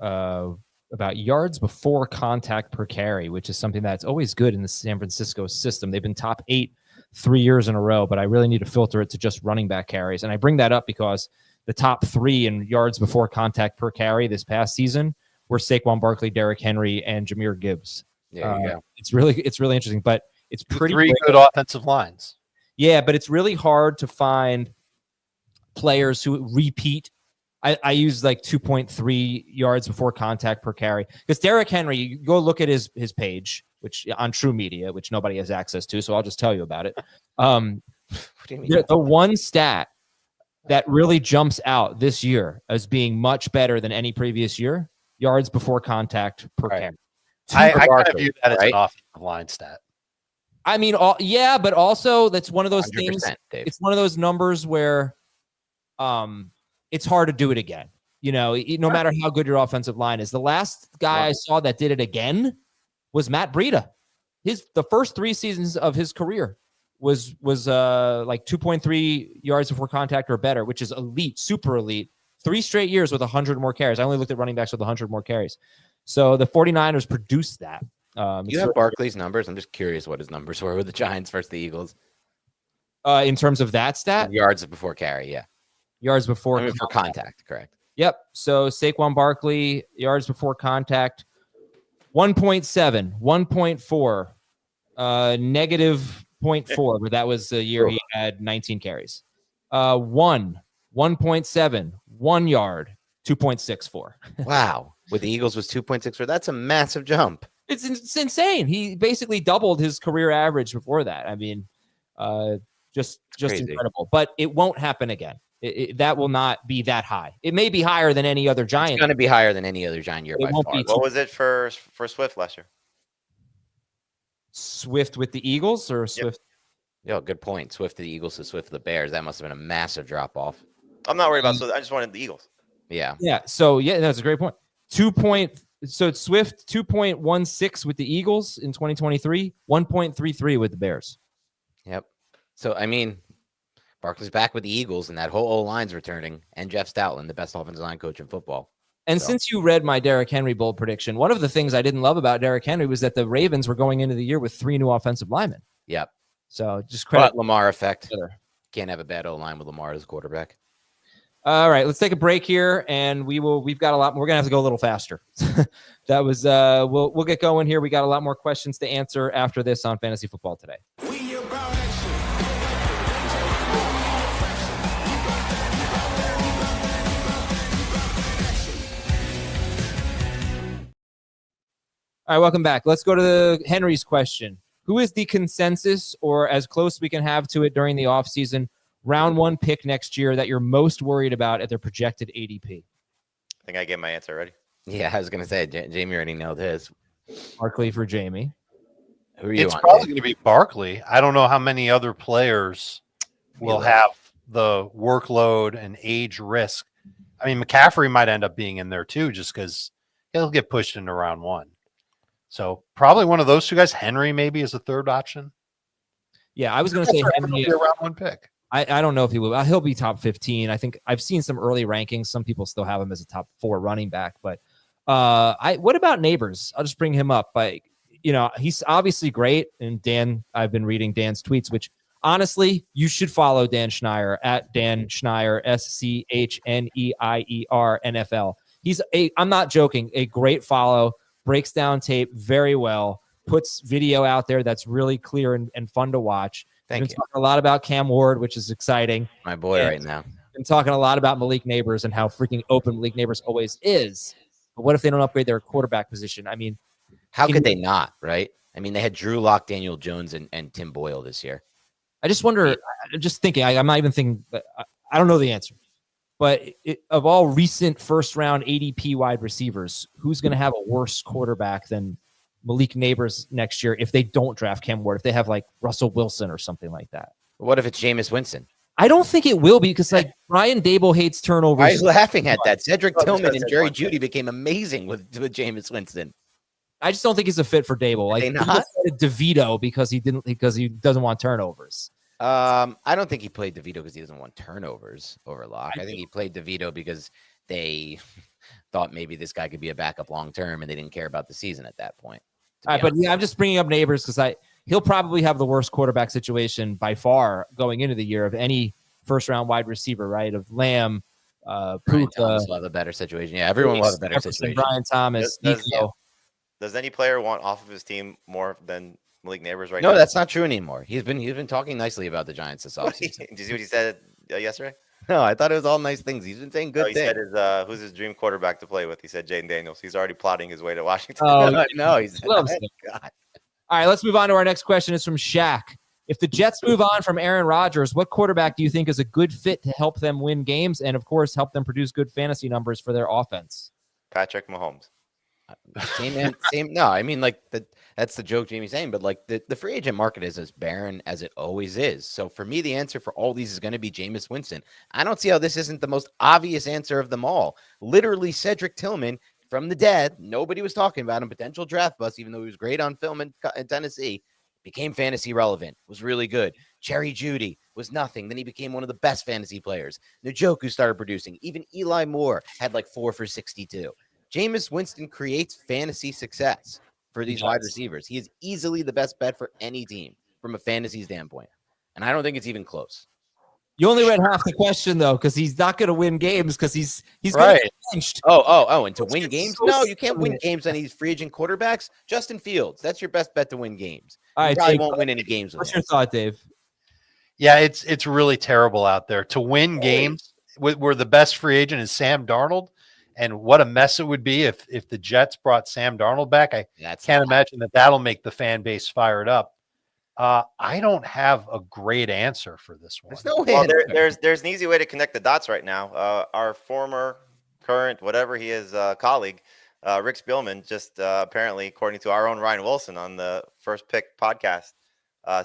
Speaker 1: about yards before contact per carry, which is something that's always good in the San Francisco system. They've been top 8 3 years in a row, but I really need to filter it to just running back carries. And I bring that up because the top 3 in yards before contact per carry this past season were Saquon Barkley, Derrick Henry, and Jahmyr Gibbs.
Speaker 4: There you go.
Speaker 1: It's really interesting, but it's pretty
Speaker 2: 3
Speaker 1: rare.
Speaker 2: good offensive lines.
Speaker 1: Yeah, but it's really hard to find players who repeat. I use like 2.3 yards before contact per carry because Derrick Henry, you go look at his page, which on True Media, which nobody has access to, so I'll just tell you about it.
Speaker 4: What do you mean?
Speaker 1: The one stat that really jumps out this year as being much better than any previous year, yards before contact per
Speaker 4: Right.
Speaker 1: carry.
Speaker 2: I kind of
Speaker 4: Barkley,
Speaker 2: view that as
Speaker 4: right?
Speaker 2: an offensive line stat.
Speaker 1: I mean, yeah, but also that's one of those things.
Speaker 4: 100%, Dave.
Speaker 1: It's one of those numbers where it's hard to do it again. You know, no matter how good your offensive line is. The last guy I saw that did it again was Matt Breida. The first 3 seasons of his career was like 2.3 yards before contact or better, which is elite, super elite. 3 straight years with 100 more carries. I only looked at running backs with 100 more carries. So the 49ers produced that.
Speaker 4: You have Barkley's numbers? I'm just curious what his numbers were with the Giants versus the Eagles.
Speaker 1: In terms of that stat,
Speaker 4: Yards before carry, yeah.
Speaker 1: yards before.
Speaker 4: I mean, for contact, correct.
Speaker 1: Yep. So Saquon Barkley, yards before contact, 1.7, 1.4, negative 0.4, but that was the year he had 19 carries. 1.7, 1 yard, 2.64.
Speaker 4: Wow. With the Eagles was 2.64. That's a massive jump.
Speaker 1: It's insane. He basically doubled his career average before that. I mean, just
Speaker 4: crazy.
Speaker 1: incredible. But it won't happen again. That will not be that high. It may be higher than any other Giant.
Speaker 4: It's going to be higher than any other Giant year
Speaker 1: It
Speaker 4: by
Speaker 1: won't
Speaker 4: far.
Speaker 1: be
Speaker 3: What was it for Swift last year?
Speaker 1: Swift with the Eagles or Swift?
Speaker 4: Yo, good point. Swift to the Eagles to Swift to the Bears. That must have been a massive drop off.
Speaker 3: I'm not worried about Swift. I just wanted the Eagles.
Speaker 4: Yeah.
Speaker 1: Yeah. So yeah, that's a great point. So it's Swift 2.16 with the Eagles in 2023, 1.33 with the Bears.
Speaker 4: Yep. So I mean, Barkley's back with the Eagles, and that whole O-line's returning, and Jeff Stoutland, the best offensive line coach in football.
Speaker 1: And since you read my Derrick Henry bold prediction, one of the things I didn't love about Derrick Henry was that the Ravens were going into the year with 3 new offensive linemen.
Speaker 4: Yep.
Speaker 1: So just credit.
Speaker 4: But Lamar effect. Can't have a bad O-line with Lamar as a quarterback.
Speaker 1: All right, let's take a break here, and we've got a lot more. We're gonna have to go a little faster. That was we'll get going here. We got a lot more questions to answer after this on Fantasy Football Today. All right, welcome back. Let's go to Henry's question. Who is the consensus, or as close we can have to it during the offseason, round 1 pick next year that you're most worried about at their projected ADP?
Speaker 3: I think I gave my answer already.
Speaker 4: Yeah, I was going to say, Jamie already nailed his.
Speaker 1: Barkley for Jamie.
Speaker 4: Who are you
Speaker 2: It's
Speaker 4: on,
Speaker 2: probably
Speaker 4: Dave?
Speaker 2: going to be Barkley. I don't know how many other players will have the workload and age risk. I mean, McCaffrey might end up being in there too, just because he'll get pushed into round 1. So probably one of those 2 guys. Henry maybe is a third option.
Speaker 1: Yeah, I was going to say Henry.
Speaker 2: Be a round 1 pick.
Speaker 1: I don't know if he will. He'll be top 15. I think I've seen some early rankings. Some people still have him as a top 4 running back. But what about Nabers? I'll just bring him up. But he's obviously great. And Dan, I've been reading Dan's tweets, which honestly, you should follow Dan Schneier at Dan Schneier, SCHNEIER NFL. I'm not joking, a great follow. Breaks down tape very well, puts video out there that's really clear and fun to watch.
Speaker 4: Thank
Speaker 1: Been
Speaker 4: you.
Speaker 1: talking a lot about Cam Ward, which is exciting.
Speaker 4: My boy
Speaker 1: Yeah.
Speaker 4: right now.
Speaker 1: Been talking a lot about Malik Nabers and how freaking open Malik Nabers always is. But what if they don't upgrade their quarterback position? I mean,
Speaker 4: How could they not, right? I mean, they had Drew Lock, Daniel Jones, and Tim Boyle this year.
Speaker 1: I just wonder, I'm just thinking, I'm not even thinking, I don't know the answer. But of all recent first-round ADP wide receivers, who's going to have a worse quarterback than Malik Nabers next year if they don't draft Cam Ward, if they have like Russell Wilson or something like that?
Speaker 4: What if it's Jameis Winston?
Speaker 1: I don't think it will be because like Brian Dable hates turnovers.
Speaker 4: Why are you laughing at that? Cedric
Speaker 3: Oh,
Speaker 4: Tillman
Speaker 3: that's
Speaker 4: and Jerry
Speaker 3: one
Speaker 4: Jeudy became amazing with Jameis Winston.
Speaker 1: I just don't think he's a fit for Dable. Like
Speaker 4: they
Speaker 1: he
Speaker 4: not?
Speaker 1: just started DeVito because he doesn't want turnovers.
Speaker 4: I don't think he played DeVito because he doesn't want turnovers over Locke. I think he played DeVito because they thought maybe this guy could be a backup long term, and they didn't care about the season at that point.
Speaker 1: But yeah, I'm just bringing up Nabers because he'll probably have the worst quarterback situation by far going into the year of any first-round wide receiver, right? Of Lamb,
Speaker 4: Brian
Speaker 1: Puka,
Speaker 4: Thomas will have a better situation. Yeah, everyone will have a better
Speaker 1: Jefferson,
Speaker 4: situation.
Speaker 1: Brian Thomas, Nico.
Speaker 3: Does any player want off of his team more than Malik Nabers right
Speaker 4: No,
Speaker 3: now?
Speaker 4: that's not true anymore. He's been talking nicely about the Giants this offseason.
Speaker 3: Did you see what he said yesterday?
Speaker 4: No, I thought it was all nice things. He's been saying good
Speaker 3: No, he
Speaker 4: things.
Speaker 3: said who's his dream quarterback to play with? He said Jaden Daniels. He's already plotting his way to Washington.
Speaker 1: Oh,
Speaker 4: no, he's
Speaker 1: loves it.
Speaker 4: God.
Speaker 1: All right, let's move on to our next question. It's from Shaq. If the Jets move on from Aaron Rodgers, what quarterback do you think is a good fit to help them win games and, of course, help them produce good fantasy numbers for their offense?
Speaker 3: Patrick Mahomes.
Speaker 4: Same. No, I mean, like, that's the joke Jamie's saying, but like the free agent market is as barren as it always is. So for me, the answer for all these is going to be Jameis Winston. I don't see how this isn't the most obvious answer of them all. Literally, Cedric Tillman from the dead, nobody was talking about him, potential draft bust, even though he was great on film in Tennessee, became fantasy relevant, was really good. Jerry Jeudy was nothing. Then he became one of the best fantasy players. Njoku started producing. Even Eli Moore had like 4 for 62. Jameis Winston creates fantasy success for these wide receivers. He is easily the best bet for any team from a fantasy standpoint. And I don't think it's even close.
Speaker 1: You only read half the question, though, because he's not going to win games because he's
Speaker 2: Right.
Speaker 1: going to get benched.
Speaker 4: And to win
Speaker 1: It's
Speaker 4: games?
Speaker 1: so
Speaker 4: No, you can't win
Speaker 1: silly.
Speaker 4: games on these free agent quarterbacks. Justin Fields, that's your best bet to win games.
Speaker 1: All
Speaker 4: You
Speaker 1: right,
Speaker 4: probably
Speaker 1: Dave,
Speaker 4: won't win any games with
Speaker 1: what's
Speaker 4: him.
Speaker 1: your thought, Dave?
Speaker 2: Yeah, it's really terrible out there. To win games where the best free agent is Sam Darnold, and what a mess it would be if the Jets brought Sam Darnold back. I can't imagine that'll make the fan base fired up. I don't have a great answer for this one.
Speaker 4: There's no
Speaker 3: Well,
Speaker 4: answer.
Speaker 3: there's an easy way to connect the dots right now. Our former, current, whatever he is, colleague, Rick Spielman, just apparently, according to our own Ryan Wilson on the First Pick podcast,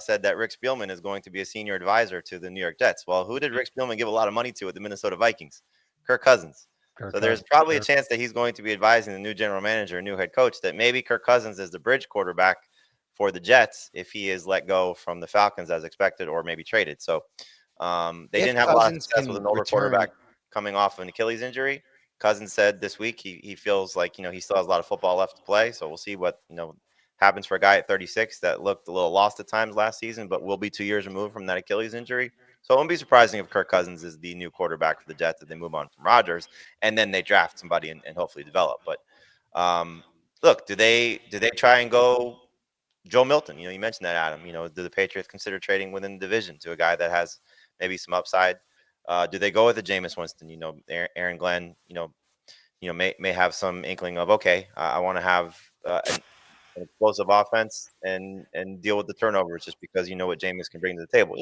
Speaker 3: said that Rick Spielman is going to be a senior advisor to the New York Jets. Well, who did Rick Spielman give a lot of money to at the Minnesota Vikings? Kirk Cousins. So there's probably a chance that he's going to be advising the new general manager, new head coach, that maybe Kirk Cousins is the bridge quarterback for the Jets if he is let go from the Falcons as expected or maybe traded. So they didn't have a lot of success with an older quarterback coming off of an Achilles injury. Cousins said this week he feels like, he still has a lot of football left to play. So we'll see what, happens for a guy at 36 that looked a little lost at times last season, but will be 2 years removed from that Achilles injury. So it wouldn't be surprising if Kirk Cousins is the new quarterback for the Jets, that they move on from Rodgers and then they draft somebody and hopefully develop. But look, do they try and go Joe Milton? You mentioned that, Adam. Do the Patriots consider trading within the division to a guy that has maybe some upside? Do they go with the Jameis Winston? Aaron Glenn, may have some inkling of, okay, I want to have an explosive offense and deal with the turnovers just because what Jameis can bring to the table.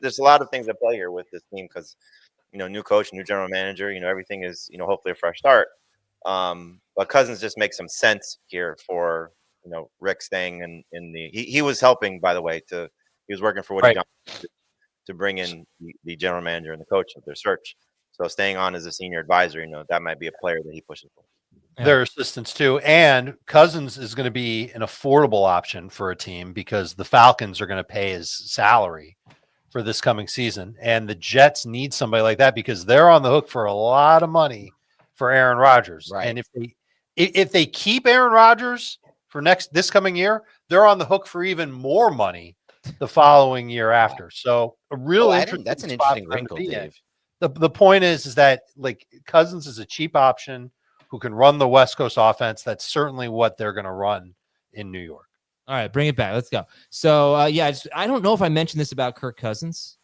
Speaker 3: There's a lot of things at play here with this team because, new coach, new general manager, everything is, hopefully a fresh start. But Cousins just makes some sense here for, Rick staying in the, he was helping, by the way, he was working for Woody Johnson to bring in the general manager and the coach of their search. So staying on as a senior advisor, that might be a player that he pushes for.
Speaker 1: Yeah.
Speaker 2: Their assistants too, and Cousins is going to be an affordable option for a team because the Falcons are going to pay his salary for this coming season, and the Jets need somebody like that because they're on the hook for a lot of money for Aaron Rodgers.
Speaker 4: Right.
Speaker 2: And if they keep Aaron Rodgers for this coming year, they're on the hook for even more money the following year after. So a real interesting.
Speaker 4: That's an
Speaker 2: spot
Speaker 4: interesting
Speaker 2: for him to
Speaker 4: wrinkle,
Speaker 2: be in.
Speaker 4: Dave.
Speaker 2: The point is that like Cousins is a cheap option who can run the West Coast offense. That's certainly what they're going to run in New York.
Speaker 1: All right, bring it back. Let's go. So, I don't know if I mentioned this about Kirk Cousins.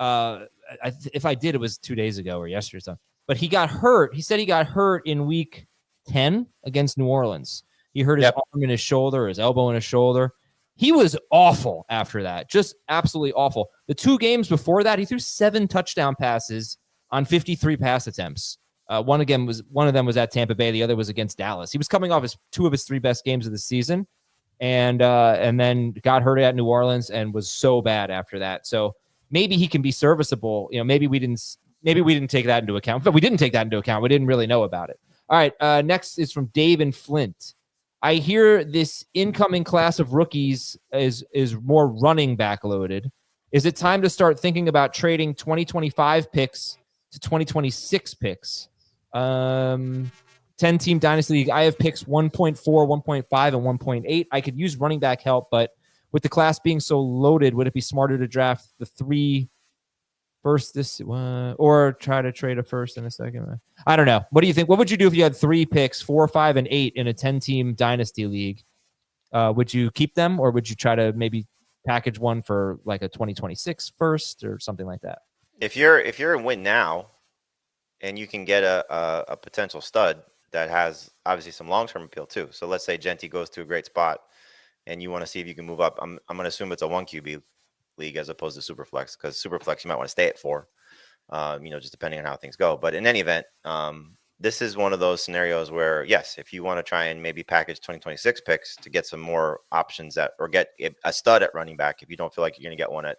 Speaker 1: If I did, it was 2 days ago or yesterday or something. But he got hurt. He said he got hurt in week 10 against New Orleans. He hurt his arm in his shoulder, his elbow in his shoulder. He was awful after that, just absolutely awful. The 2 games before that, he threw 7 touchdown passes on 53 pass attempts. One of them was at Tampa Bay. The other was against Dallas. He was coming off 2 of his 3 best games of the season, and then got hurt at New Orleans and was so bad after that. So maybe he can be serviceable. Maybe we didn't take that into account, but we didn't take that into account. We didn't really know about it. All right. Next is from Dave and Flint. I hear this incoming class of rookies is more running back loaded. Is it time to start thinking about trading 2025 picks to 2026 picks? 10-team Dynasty League. I have picks 1.4, 1.5, and 1.8. I could use running back help, but With the class being so loaded, would it be smarter to draft the 3 first this or try to trade a first and a second? I don't know. What do you think? What would you do if you had 3 picks, 4, 5, and 8 in a 10-team dynasty league? Would you keep them, or would you try to maybe package one for like a 2026 first or something like that?
Speaker 3: If you're in win now, and you can get a potential stud that has obviously some long-term appeal too. So let's say Genty goes to a great spot, and you want to see if you can move up. I'm going to assume it's a 1 QB league as opposed to Superflex, because Superflex you might want to stay at 4, just depending on how things go. But in any event, this is one of those scenarios where, yes, if you want to try and maybe package 2026 picks to get some more options or get a stud at running back, if you don't feel like you're going to get one at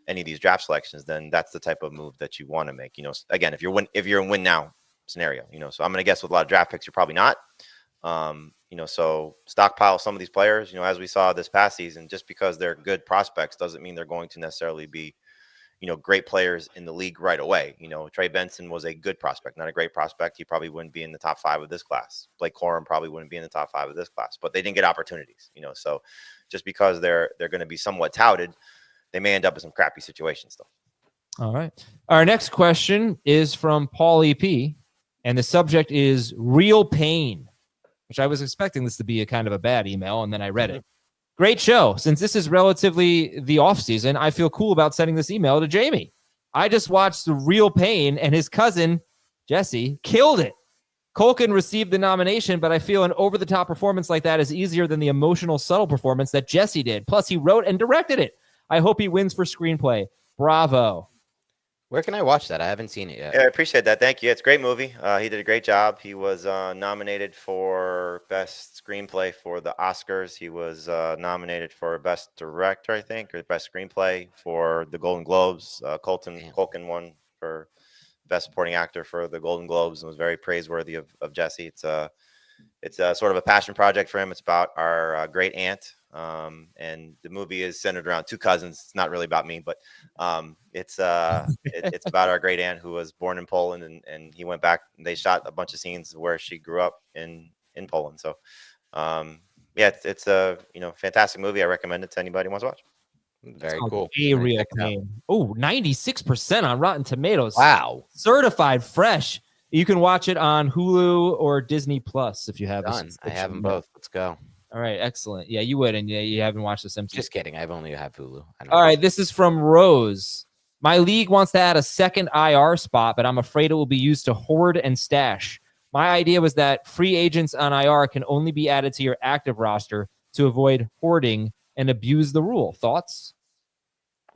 Speaker 3: any of these draft selections, then that's the type of move that you want to make. Again, if you're in win now scenario, so I'm going to guess with a lot of draft picks, you're probably not. So stockpile some of these players, as we saw this past season. Just because they're good prospects doesn't mean they're going to necessarily be, great players in the league right away. Trey Benson was a good prospect, not a great prospect. He probably wouldn't be in the top 5 of this class. Blake Corum probably wouldn't be in the top 5 of this class, but they didn't get opportunities, so just because they're going to be somewhat touted, they may end up in some crappy situations though.
Speaker 1: All right. Our next question is from Paul EP, and the subject is real pain, which I was expecting this to be a kind of a bad email, and then I read it. Great show. Since this is relatively the off season, I feel cool about sending this email to Jamie. I just watched The Real Pain, and his cousin, Jesse, killed it. Culkin received the nomination, but I feel an over-the-top performance like that is easier than the emotional, subtle performance that Jesse did. Plus, he wrote and directed it. I hope he wins for screenplay. Bravo.
Speaker 4: Where can I watch that? I haven't seen it yet.
Speaker 3: Yeah, I appreciate that. Thank you. It's a great movie. He did a great job. He was nominated for Best Screenplay for the Oscars. He was nominated for Best Director, I think, or Best Screenplay for the Golden Globes. Culkin won for Best Supporting Actor for the Golden Globes and was very praiseworthy of Jesse. It's a sort of a passion project for him. It's about our great aunt. And the movie is centered around 2 cousins. It's not really about me, but it's about our great aunt who was born in Poland, and he went back and they shot a bunch of scenes where she grew up in Poland. So it's a fantastic movie. I recommend it to anybody who wants to watch.
Speaker 4: Very cool.
Speaker 1: A Real Pain. Oh, 96% on Rotten Tomatoes.
Speaker 4: Wow.
Speaker 1: Certified fresh. You can watch it on Hulu or Disney Plus if you have.
Speaker 4: Done. I have them both. Let's go.
Speaker 1: All right, excellent. Yeah, you would, and yeah, you haven't watched The Simpsons.
Speaker 4: Just kidding. I've only have Hulu.
Speaker 1: All right, this is from Rose. My league wants to add a second IR spot, but I'm afraid it will be used to hoard and stash. My idea was that free agents on IR can only be added to your active roster to avoid hoarding and abuse the rule. Thoughts?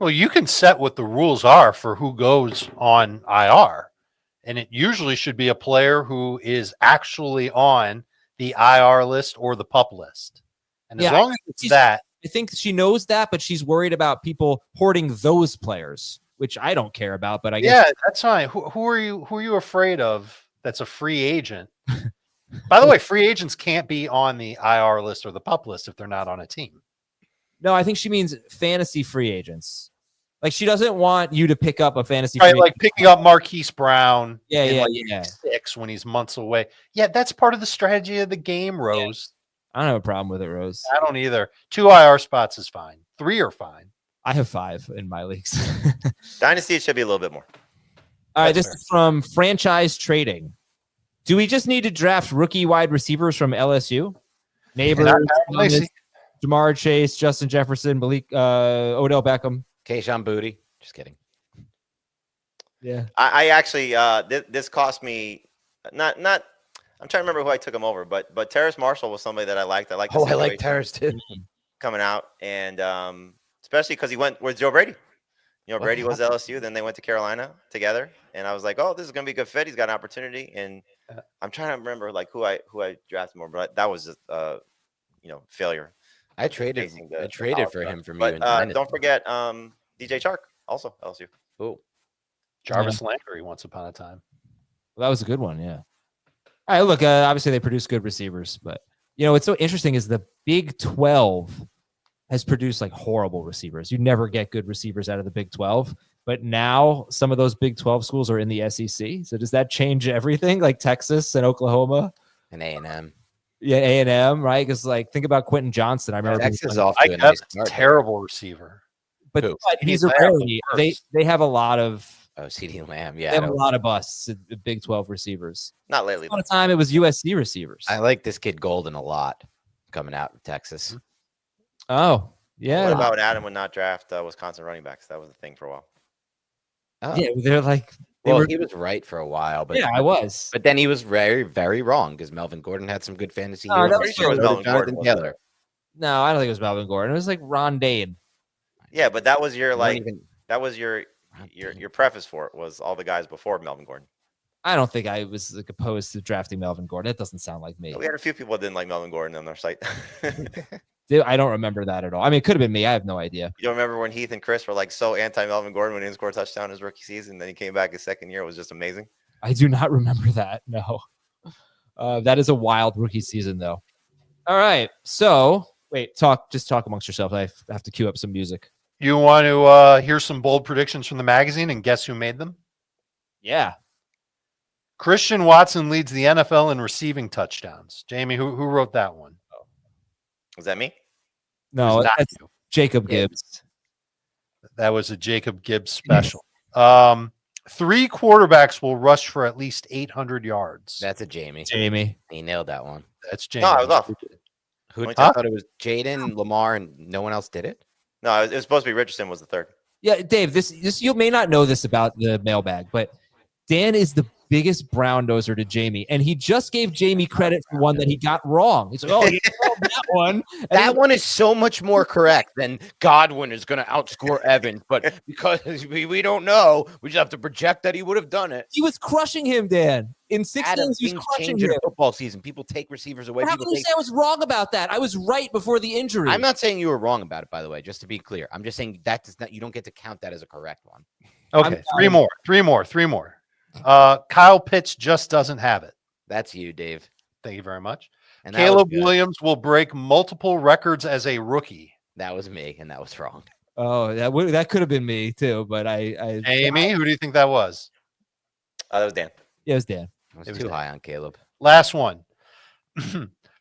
Speaker 2: Well, you can set what the rules are for who goes on IR, and it usually should be a player who is actually on the IR list or the PUP list. And as long as it's that.
Speaker 1: I think she knows that, but she's worried about people hoarding those players, which I don't care about, but I guess.
Speaker 2: Yeah, that's fine. Who are you afraid of that's a free agent? By the way, free agents can't be on the IR list or the PUP list if they're not on a team.
Speaker 1: No, I think she means fantasy free agents. Like, she doesn't want you to pick up a fantasy
Speaker 2: right,
Speaker 1: free
Speaker 2: like picking up Marquise Brown.
Speaker 1: Yeah.
Speaker 2: 6 when he's months away. Yeah, that's part of the strategy of the game, Rose.
Speaker 1: I don't have a problem with it, Rose.
Speaker 2: I don't either. 2 IR spots is fine. 3 are fine.
Speaker 1: I have 5 in my leagues.
Speaker 3: Dynasty, it should be a little bit more.
Speaker 1: All right, this is from Franchise Trading. Do we just need to draft rookie wide receivers from LSU? Nabers, Jamar Chase, Justin Jefferson, Malik, Odell Beckham.
Speaker 4: Keyshawn Booty. Just kidding.
Speaker 1: Yeah.
Speaker 3: I actually this cost me not I'm trying to remember who I took him over, but Terrace Marshall was somebody that I liked. I liked.
Speaker 4: I like Terrace too.
Speaker 3: Coming out, and especially because he went with Joe Brady. Brady was LSU, then they went to Carolina together, and I was like, oh, this is gonna be a good fit. He's got an opportunity, and I'm trying to remember like who I drafted more, but that was just failure.
Speaker 4: I traded for him from you.
Speaker 3: But don't forget DJ Chark, also LSU.
Speaker 4: Oh,
Speaker 2: Jarvis Landry once upon a time.
Speaker 1: Well, that was a good one, yeah. All right, look, obviously they produce good receivers, but what's so interesting is the Big 12 has produced like horrible receivers. You never get good receivers out of the Big 12, but now some of those Big 12 schools are in the SEC. So does that change everything? Like Texas and Oklahoma
Speaker 4: and A&M.
Speaker 1: Yeah, A&M, right? Because like think about Quentin Johnson. I remember,
Speaker 4: Texas
Speaker 1: being
Speaker 4: off
Speaker 2: I
Speaker 4: to a
Speaker 2: got
Speaker 4: nice
Speaker 2: a
Speaker 4: start.
Speaker 2: terrible receiver.
Speaker 1: but,
Speaker 4: Who?
Speaker 1: but he's a
Speaker 2: Lamb, of
Speaker 1: rarity.
Speaker 2: course.
Speaker 1: They have a lot of
Speaker 4: Oh, CD Lamb.
Speaker 1: they
Speaker 4: Yeah,
Speaker 1: have a lot of busts at the Big 12 receivers.
Speaker 3: Not lately.
Speaker 1: A lot of time it was USC receivers.
Speaker 4: I like this kid Golden a lot coming out of Texas.
Speaker 1: Oh, yeah.
Speaker 3: What about Adam would not draft Wisconsin running backs? That was the thing for a while.
Speaker 4: Oh.
Speaker 1: Yeah, they're like
Speaker 4: Well, he was right for a while, but
Speaker 1: yeah, I was.
Speaker 4: But then he was very, very wrong because Melvin Gordon had some good fantasy
Speaker 1: No,
Speaker 4: years.
Speaker 1: that
Speaker 3: I'm pretty sure it was
Speaker 4: So did
Speaker 3: Melvin
Speaker 4: Jonathan
Speaker 3: Gordon.
Speaker 4: Taylor.
Speaker 1: No, I don't think it was Melvin Gordon. It was like Ron Dane.
Speaker 3: Yeah, but that was your
Speaker 4: He
Speaker 3: like
Speaker 4: wasn't even-
Speaker 3: that was your preface for it was all the guys before Melvin Gordon.
Speaker 1: I don't think I was like opposed to drafting Melvin Gordon. That doesn't sound like me.
Speaker 3: We had a few people that didn't like Melvin Gordon on their site.
Speaker 1: Dude, I don't remember that at all. I mean, it could have been me. I have no idea.
Speaker 3: You don't remember when Heath and Chris were like so anti Melvin Gordon when he didn't score a touchdown his rookie season, then he came back his second year. It was just amazing.
Speaker 1: I do not remember that. No. That is a wild rookie season, though. All right. So, wait, just talk amongst yourselves. I have to cue up some music.
Speaker 2: You want to hear some bold predictions from the magazine and guess who made them?
Speaker 1: Yeah.
Speaker 2: Christian Watson leads the NFL in receiving touchdowns. Jamie, who wrote that one?
Speaker 3: Was that me?
Speaker 2: It
Speaker 1: No,
Speaker 2: was not
Speaker 1: that's
Speaker 2: you.
Speaker 1: Jacob Gibbs.
Speaker 2: That was a Jacob Gibbs special. 3 quarterbacks will rush for at least 800 yards.
Speaker 4: That's a Jamie.
Speaker 1: Jamie.
Speaker 4: He nailed that one.
Speaker 2: That's Jamie.
Speaker 3: No, I was off.
Speaker 4: Who
Speaker 3: Huh?
Speaker 4: I thought it was Jaden, Lamar, and no one else did it?
Speaker 3: No, it was supposed to be Richardson was the third.
Speaker 1: Yeah, Dave, this you may not know this about the mailbag, but Dan is the biggest brown noser to Jamie, and he just gave Jamie credit for one that he got wrong. He's like, "Oh, he called that one." And
Speaker 4: That one is so much more correct than Godwin is going to outscore Evans, but because we don't know, we just have to project that he would have done it.
Speaker 1: he was crushing him, Dan. In 6
Speaker 4: Adam,
Speaker 1: games, he was
Speaker 4: things
Speaker 1: crushing
Speaker 4: change in
Speaker 1: him.
Speaker 4: a football season. People take receivers away.
Speaker 1: How
Speaker 4: People
Speaker 1: can you
Speaker 4: take...
Speaker 1: say I was wrong about that? I was right before the injury.
Speaker 4: I'm not saying you were wrong about it, by the way, just to be clear. I'm just saying that does not, you don't get to count that as a correct one.
Speaker 2: Okay, three more. Kyle Pitts just doesn't have it.
Speaker 4: That's you, Dave.
Speaker 2: Thank you very much.
Speaker 4: And that was
Speaker 2: Caleb
Speaker 4: good.
Speaker 2: Williams will break multiple records as a rookie.
Speaker 4: That was me, and that was wrong.
Speaker 1: Oh, that could have been me too, but I
Speaker 2: Amy, who do you think that was?
Speaker 3: That was Dan.
Speaker 1: yeah, it was Dan.
Speaker 4: I was
Speaker 2: It was
Speaker 4: too
Speaker 2: Dan.
Speaker 4: high on Caleb.
Speaker 2: Last one.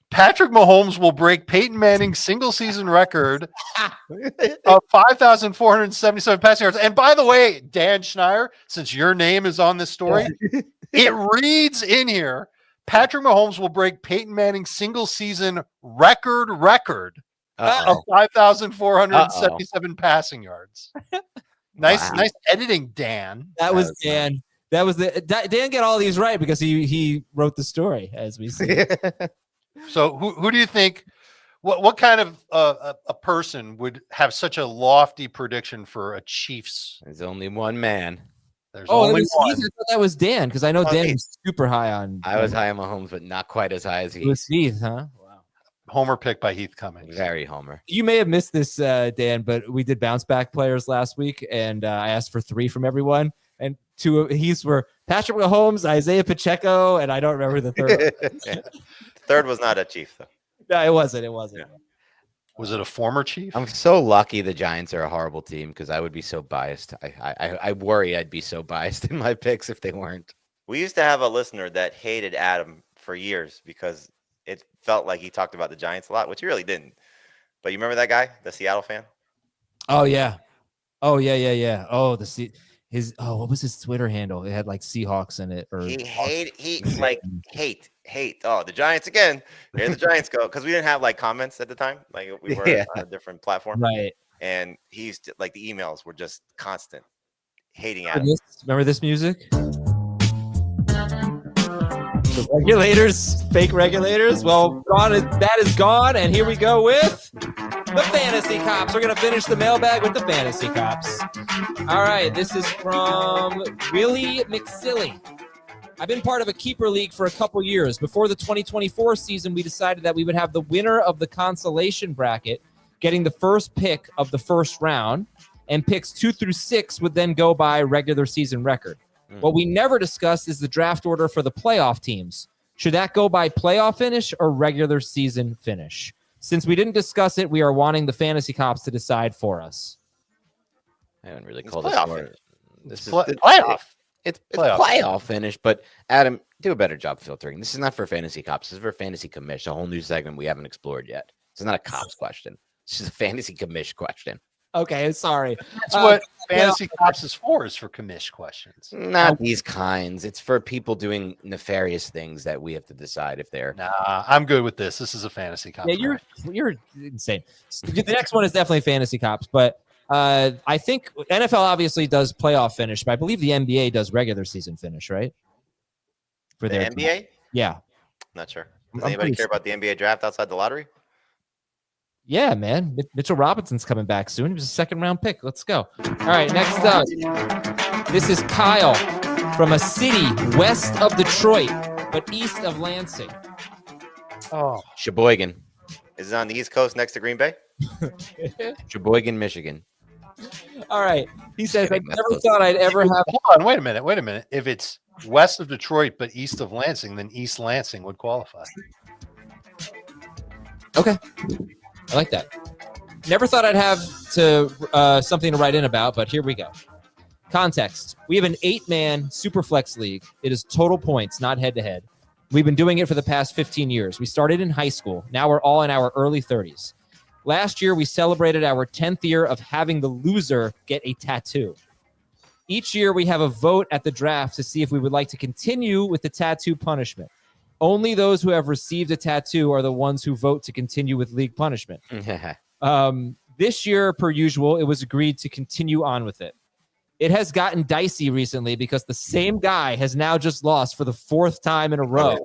Speaker 2: Patrick Mahomes will break Peyton Manning's single season record of 5,477 passing yards. And by the way, Dan Schneier, since your name is on this story, it reads in here, Patrick Mahomes will break Peyton Manning's single season record of
Speaker 4: Uh-oh.
Speaker 2: 5,477 passing yards. Nice editing, Dan.
Speaker 1: That was
Speaker 4: was
Speaker 1: Dan. That was Dan get all these right because he wrote the story, as we see.
Speaker 2: So who do you think, what kind of a person would have such a lofty prediction for a Chiefs?
Speaker 4: There's only one man.
Speaker 2: There's
Speaker 1: Oh,
Speaker 2: only
Speaker 1: I
Speaker 2: one.
Speaker 1: thought that was Dan because I know Dan was super high on.
Speaker 4: I was high on Mahomes, but not quite as high as
Speaker 1: It
Speaker 4: he.
Speaker 1: was Heath, huh? Wow.
Speaker 2: Homer pick by Heath Cummings.
Speaker 4: Very Homer.
Speaker 1: You may have missed this, Dan, but we did bounce back players last week, and I asked for 3 from everyone, and 2 of Heath's were Patrick Mahomes, Isaiah Pacheco, and I don't remember the third.
Speaker 3: Third was not a Chief though.
Speaker 1: No, it wasn't. It wasn't.
Speaker 3: Yeah.
Speaker 2: Was it a former Chief?
Speaker 4: I'm so lucky the Giants are a horrible team because I would be so biased. I worry I'd be so biased in my picks if they weren't.
Speaker 3: We used to have a listener that hated Adam for years because it felt like he talked about the Giants a lot, which he really didn't. But you remember that guy, the Seattle fan?
Speaker 1: Oh yeah. Oh yeah. Oh what was his Twitter handle? It had like Seahawks in it, or
Speaker 3: Hate. Oh, the Giants again. Here the Giants go. Because we didn't have like comments at the time. Like we were on a different platform.
Speaker 1: right.
Speaker 3: And he used to, like, the emails were just constant hating
Speaker 1: Remember
Speaker 3: Adam.
Speaker 1: remember this music? The regulators, fake regulators. Well, that is gone, and here we go with the Fantasy Cops. We're gonna finish the mailbag with the Fantasy Cops. All right, this is from Willie McSilly. I've been part of a keeper league for a couple years. Before the 2024 season, we decided that we would have the winner of the consolation bracket getting the first pick of the first round, and picks 2 through 6 would then go by regular season record. What we never discussed is the draft order for the playoff teams. Should that go by playoff finish or regular season finish? Since we didn't discuss it, we are wanting the Fantasy Cops to decide for us.
Speaker 4: I haven't really
Speaker 3: It's
Speaker 4: called this
Speaker 3: playoff
Speaker 4: more.
Speaker 3: finish.
Speaker 4: This is
Speaker 2: Playoff.
Speaker 4: It's
Speaker 2: Playoff.
Speaker 4: playoff finish, but Adam, do a better job filtering. This is not for fantasy cops. This is for fantasy commish, a whole new segment we haven't explored yet. It's not a cops question. This is a fantasy commish question.
Speaker 1: Okay, sorry.
Speaker 2: That's what fantasy cops is for commish questions.
Speaker 4: Not these kinds. It's for people doing nefarious things that we have to decide if they're.
Speaker 2: Nah, I'm good with this. This is a fantasy cops.
Speaker 1: Yeah, you're insane. The next one is definitely fantasy cops, but I think NFL obviously does playoff finish, but I believe the NBA does regular season finish, right? For
Speaker 3: The
Speaker 1: their
Speaker 3: NBA?
Speaker 1: Yeah.
Speaker 3: Not sure. Does
Speaker 1: I'm
Speaker 3: anybody
Speaker 1: pretty
Speaker 3: care about the NBA draft outside the lottery?
Speaker 1: Yeah, man. Mitchell Robinson's coming back soon. He was a second-round pick. Let's go. All right, next up. This is Kyle from a city west of Detroit, but east of Lansing.
Speaker 2: Oh,
Speaker 4: Sheboygan,
Speaker 3: Is it on the East Coast next to Green Bay?
Speaker 4: Sheboygan, Michigan.
Speaker 1: All right. He says, I
Speaker 4: Kidding, that's
Speaker 1: never
Speaker 4: close.
Speaker 1: thought I'd ever have.
Speaker 2: hold on. Wait a minute. If it's west of Detroit but east of Lansing, then East Lansing would qualify.
Speaker 1: Okay. I like that. Never thought I'd have something to write in about, but here we go. Context. We have an 8-man Superflex league. It is total points, not head-to-head. We've been doing it for the past 15 years. We started in high school. Now we're all in our early 30s. Last year, we celebrated our 10th year of having the loser get a tattoo. Each year, we have a vote at the draft to see if we would like to continue with the tattoo punishment. Only those who have received a tattoo are the ones who vote to continue with league punishment. This year, per usual, it was agreed to continue on with it. It has gotten dicey recently because the same guy has now just lost for the 4th time in a row.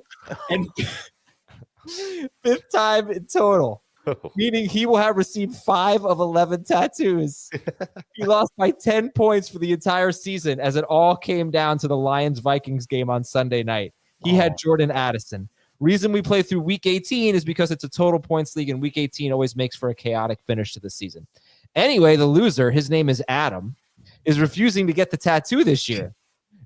Speaker 1: And 5th time in total. Meaning he will have received 5 of 11 tattoos. He lost by 10 points for the entire season as it all came down to the Lions-Vikings game on Sunday night. He had Jordan Addison. Reason we play through week 18 is because it's a total points league, and week 18 always makes for a chaotic finish to the season. Anyway, the loser, his name is Adam, is refusing to get the tattoo this year.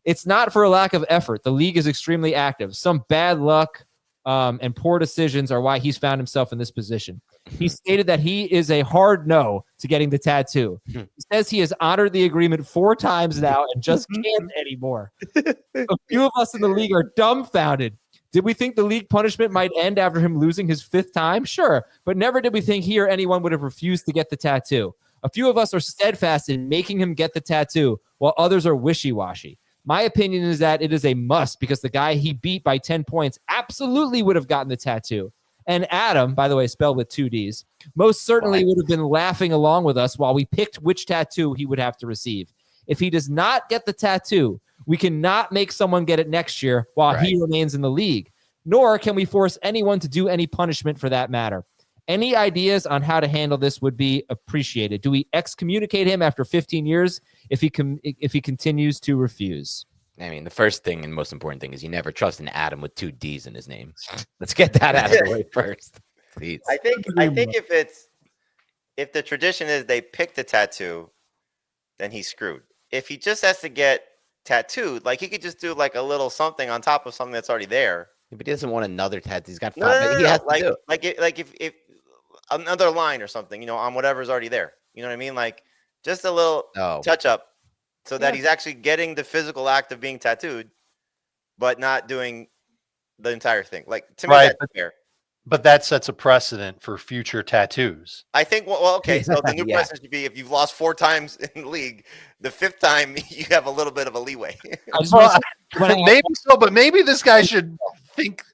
Speaker 1: It's not for a lack of effort. The league is extremely active. Some bad luck and poor decisions are why he's found himself in this position. He stated that he is a hard no to getting the tattoo. He says he has honored the agreement 4 times now and just can't anymore. A few of us in the league are dumbfounded. Did we think the league punishment might end after him losing his 5th time? Sure, but never did we think he or anyone would have refused to get the tattoo. A few of us are steadfast in making him get the tattoo, while others are wishy-washy. My opinion is that it is a must because the guy he beat by 10 points absolutely would have gotten the tattoo. And Adam, by the way, spelled with 2 Ds, most certainly would have been laughing along with us while we picked which tattoo he would have to receive. If he does not get the tattoo, we cannot make someone get it next year while he remains in the league, nor can we force anyone to do any punishment for that matter. Any ideas on how to handle this would be appreciated. Do we excommunicate him after 15 years if he continues to refuse?
Speaker 4: I mean, the first thing and most important thing is you never trust an Adam with 2 D's in his name. Let's get that out of the way first, please.
Speaker 3: I think if the tradition is they pick the tattoo, then he's screwed. If he just has to get tattooed, like he could just do like a little something on top of something that's already there.
Speaker 4: But he doesn't want another tattoo. He's got 5.
Speaker 3: No,
Speaker 4: He has to do it.
Speaker 3: like if another line or something, on whatever's already there. You know what I mean? Like just a little touch up so that he's actually getting the physical act of being tattooed, but not doing the entire thing. Like to me, that's fair.
Speaker 2: But that sets a precedent for future tattoos.
Speaker 3: I think, well, okay, so the new precedent should be if you've lost 4 times in the league, the 5th time you have a little bit of a leeway.
Speaker 2: Maybe so, but maybe this guy should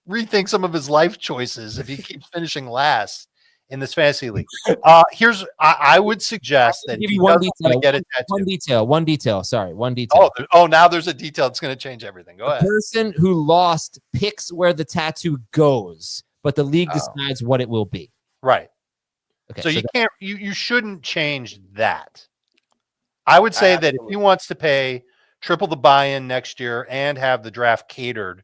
Speaker 2: rethink some of his life choices if he keeps finishing last in this fantasy league. I would suggest that if he doesn't want to get a tattoo.
Speaker 1: One detail. Sorry, one detail.
Speaker 2: Now there's a detail that's going to change everything. Go ahead.
Speaker 1: The person who lost picks where the tattoo goes, but the league decides what it will be.
Speaker 2: Right.
Speaker 1: Okay.
Speaker 2: So you shouldn't change that. I would say that if he wants to pay triple the buy-in next year and have the draft catered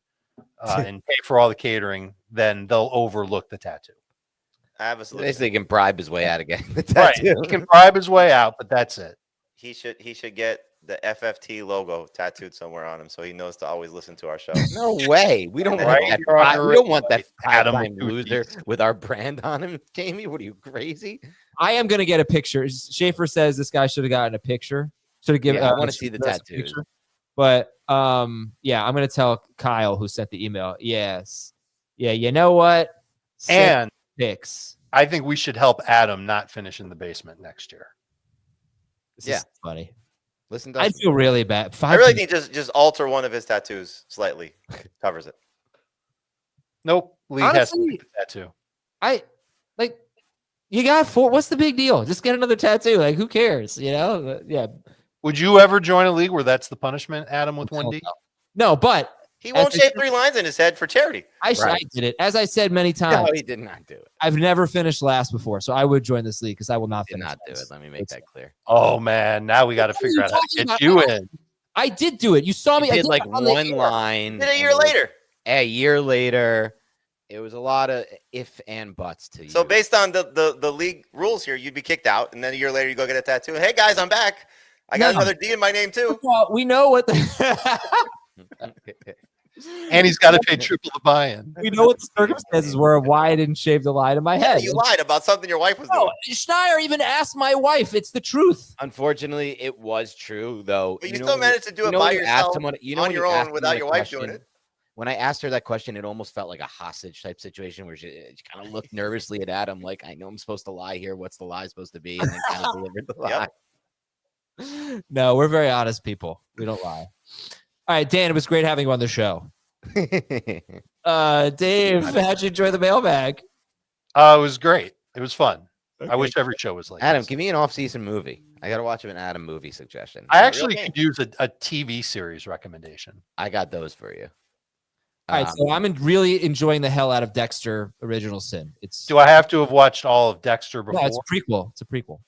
Speaker 2: and pay for all the catering, then they'll overlook the tattoo.
Speaker 3: I have a solution.
Speaker 4: Basically, he can bribe his way out of getting the
Speaker 2: Right.
Speaker 4: tattoo.
Speaker 2: He can bribe his way out, but that's it.
Speaker 3: He should get the FFT logo tattooed somewhere on him so he knows to always listen to our show.
Speaker 4: No way. We don't want that. We don't want that Adam loser with our brand on him. Jamie, what are you, crazy?
Speaker 1: I am going to get a picture. Schaefer says this guy should have gotten a picture. Should have given.
Speaker 4: I want to see the tattoos.
Speaker 1: But yeah, I'm gonna tell Kyle who sent the email. Yes. Yeah, you know what?
Speaker 2: And
Speaker 1: Picks.
Speaker 2: I think we should help Adam not finish in the basement next year.
Speaker 1: This
Speaker 4: Yeah.
Speaker 1: is funny.
Speaker 4: Listen to
Speaker 1: I
Speaker 4: us.
Speaker 1: feel really bad.
Speaker 3: I really think just alter one of his tattoos slightly. Covers it.
Speaker 2: Nope. Lee has to
Speaker 1: Honestly,
Speaker 2: get the tattoo.
Speaker 1: I like you got 4. What's the big deal? Just get another tattoo. Like, who cares? You know? Yeah.
Speaker 2: Would you ever join a league where that's the punishment, Adam, with 1D?
Speaker 1: No, but
Speaker 3: He won't
Speaker 1: As-
Speaker 3: shave 3 lines in his head for charity.
Speaker 1: I
Speaker 4: Right.
Speaker 1: did it. As I said many times,
Speaker 4: No, he did not do it.
Speaker 1: I've never finished last before, so I would join this league because I will not
Speaker 4: Did
Speaker 1: finish
Speaker 4: not do it.
Speaker 1: last.
Speaker 4: Let me make that clear.
Speaker 2: Oh, man. Now we got to
Speaker 1: What are
Speaker 2: figure
Speaker 1: you
Speaker 2: out how to
Speaker 1: talking
Speaker 2: get
Speaker 1: about?
Speaker 2: you in.
Speaker 1: I did do it. You saw me.
Speaker 4: He
Speaker 1: I
Speaker 4: did
Speaker 1: did
Speaker 4: like
Speaker 1: it on the
Speaker 4: one
Speaker 1: air.
Speaker 4: line.
Speaker 3: Did a
Speaker 4: and
Speaker 3: year
Speaker 4: it was-
Speaker 3: later.
Speaker 4: A year later. It was a lot of if and buts to you.
Speaker 3: So based on the league rules here, you'd be kicked out, and then a year later you go get a tattoo. Hey guys, I'm back. I got
Speaker 1: No.
Speaker 3: another D in my name too.
Speaker 1: Well, we know what the
Speaker 2: And he's got to pay triple the buy-in.
Speaker 1: we know what the circumstances were of why I didn't shave the line in my
Speaker 3: Yeah,
Speaker 1: head.
Speaker 3: you lied about something your wife was
Speaker 1: No,
Speaker 3: doing.
Speaker 1: Schneier even asked my wife. It's the truth.
Speaker 4: Unfortunately, it was true though.
Speaker 3: But you
Speaker 4: know
Speaker 3: still
Speaker 4: when
Speaker 3: managed to do
Speaker 4: you
Speaker 3: it
Speaker 4: know
Speaker 3: by
Speaker 4: when you asked
Speaker 3: yourself
Speaker 4: someone- you know
Speaker 3: on
Speaker 4: when
Speaker 3: your
Speaker 4: you asked
Speaker 3: own
Speaker 4: someone
Speaker 3: without
Speaker 4: a
Speaker 3: your wife doing
Speaker 4: question-
Speaker 3: it.
Speaker 4: When I asked her that question, it almost felt like a hostage type situation where she kind of looked nervously at Adam, like, I know I'm supposed to lie here. What's the lie supposed to be? And then kind of delivered the lie.
Speaker 3: Yep.
Speaker 1: No, we're very honest people. We don't lie. All right, Dan, it was great having you on the show. Dave, how'd you enjoy the mailbag?
Speaker 2: It was great. It was fun. I
Speaker 1: Okay.
Speaker 2: wish every show was like
Speaker 4: Adam,
Speaker 2: this.
Speaker 4: give me an off-season movie. I got to watch an Adam movie suggestion.
Speaker 2: I actually
Speaker 3: game.
Speaker 2: could use a TV series recommendation.
Speaker 4: I got those for you.
Speaker 1: All right, so I'm really enjoying the hell out of Dexter Original Sin. It's
Speaker 2: Do I have to have watched all of Dexter before?
Speaker 1: no, it's a prequel. It's a prequel.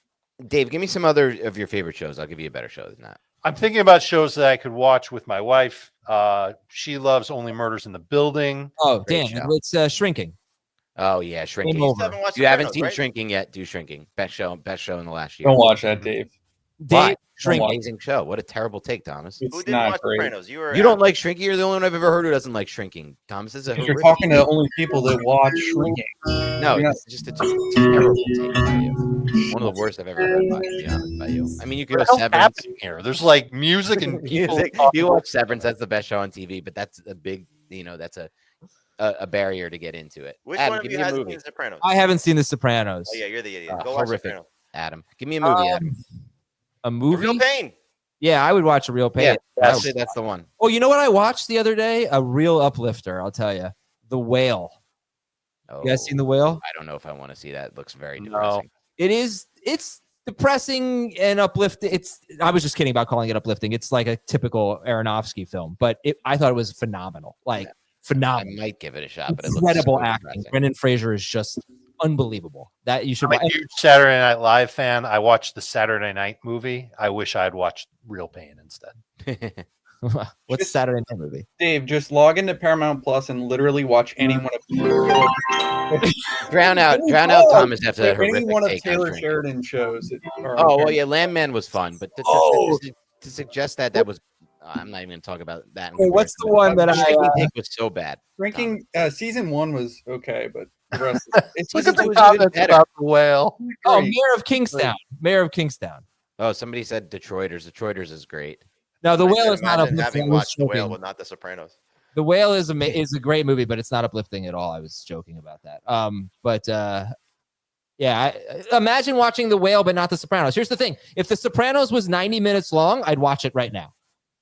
Speaker 4: Dave, give me some other of your favorite shows. I'll give you a better show than that.
Speaker 2: I'm thinking about shows that I could watch with my wife. She loves Only Murders in the Building.
Speaker 1: Oh,
Speaker 4: Great
Speaker 1: Dan,
Speaker 4: show.
Speaker 1: it's Shrinking.
Speaker 4: Oh yeah, Shrinking.
Speaker 1: Game
Speaker 3: You
Speaker 1: over.
Speaker 3: still haven't watched
Speaker 4: You haven't
Speaker 3: Sopranos,
Speaker 4: seen
Speaker 3: right?
Speaker 4: Shrinking yet? Do Shrinking. Best show in the last year.
Speaker 5: Don't watch that, Dave.
Speaker 4: Why?
Speaker 1: Dave, Shrinking.
Speaker 4: Amazing show. What a terrible take, Thomas.
Speaker 3: Who
Speaker 5: It's
Speaker 3: didn't
Speaker 5: not
Speaker 3: watch
Speaker 5: great.
Speaker 3: Sopranos? You were.
Speaker 4: You don't like Shrinking? You're the only one I've ever heard who doesn't like Shrinking. Thomas, this is a
Speaker 5: Because you're
Speaker 4: horrific-
Speaker 5: talking to only people that watch Shrinking.
Speaker 4: No,
Speaker 5: you're not-
Speaker 4: it's just a terrible take by you. One of the worst I've ever heard, to be honest, by you. I mean, you could
Speaker 2: What
Speaker 4: go
Speaker 2: the hell's
Speaker 4: Severance.
Speaker 2: happening here? There's like music and people.
Speaker 4: Music.
Speaker 2: talking.
Speaker 4: You watch Severance, that's the best show on TV, but that's a big, that's a barrier to get into it.
Speaker 3: Which
Speaker 4: Adam,
Speaker 3: one of
Speaker 4: give
Speaker 3: you
Speaker 4: me a
Speaker 3: has
Speaker 4: movie.
Speaker 3: seen Sopranos?
Speaker 1: I haven't seen The Sopranos.
Speaker 3: Oh yeah, you're the idiot.
Speaker 4: Uh,
Speaker 3: Go watch
Speaker 4: horrific.
Speaker 3: Sopranos.
Speaker 4: Adam, give me a movie. Adam.
Speaker 1: A
Speaker 3: A
Speaker 1: movie?
Speaker 3: Real Pain.
Speaker 1: Yeah, I would watch A Real Pain.
Speaker 4: Yeah, I'd say that's the one.
Speaker 1: Oh, you know what I watched the other day? A real uplifter, I'll tell you. The Whale.
Speaker 4: Oh,
Speaker 1: You guys seen The Whale?
Speaker 4: I don't know if I want to see that. It looks very
Speaker 2: No.
Speaker 4: depressing.
Speaker 1: It's depressing and uplifting. I was just kidding about calling it uplifting. It's like a typical Aronofsky film, but I thought it was phenomenal. Like
Speaker 4: I
Speaker 1: phenomenal.
Speaker 4: might give it a shot, but it looks
Speaker 1: Incredible
Speaker 4: so
Speaker 1: acting.
Speaker 4: depressing.
Speaker 1: Brendan Fraser is just unbelievable. That you should
Speaker 2: I'm a
Speaker 1: watch.
Speaker 2: huge Saturday Night Live fan. I watched the Saturday Night movie. I wish I had watched Real Pain instead.
Speaker 1: What's Saturday Night movie?
Speaker 5: Dave, just log into Paramount Plus and literally watch any one of
Speaker 4: Drown out
Speaker 5: Oh,
Speaker 4: Thomas after that
Speaker 5: any
Speaker 4: horrific
Speaker 5: one of
Speaker 4: take on
Speaker 5: Taylor
Speaker 4: Shrinking.
Speaker 5: Sheridan shows. That are on
Speaker 4: Oh well,
Speaker 5: Paramount.
Speaker 4: yeah, Landman was fun, but
Speaker 1: Oh.
Speaker 4: to suggest that was, I'm not even going to talk about that. in
Speaker 1: Hey, what's the
Speaker 4: comparison.
Speaker 1: one that I?
Speaker 4: Shrinking take was so bad.
Speaker 5: Shrinking season 1 was okay, but the rest it's
Speaker 2: Look
Speaker 5: just
Speaker 2: at the
Speaker 4: was even
Speaker 2: comments
Speaker 4: better.
Speaker 2: about the whale.
Speaker 1: Oh,
Speaker 5: great.
Speaker 1: Mayor of Kingstown. Mayor of Kingstown.
Speaker 4: Oh, somebody said Detroiters. Detroiters is great.
Speaker 1: No, The
Speaker 3: I
Speaker 1: Whale
Speaker 3: can
Speaker 1: is not
Speaker 3: imagine
Speaker 1: uplifting.
Speaker 3: having
Speaker 1: I was
Speaker 3: watched The Whale,
Speaker 1: joking.
Speaker 3: but not The Sopranos.
Speaker 1: The Whale is a great movie, but it's not uplifting at all. I was joking about that. Yeah, imagine watching The Whale, but not The Sopranos. Here's the thing: if The Sopranos was 90 minutes long, I'd watch it right now.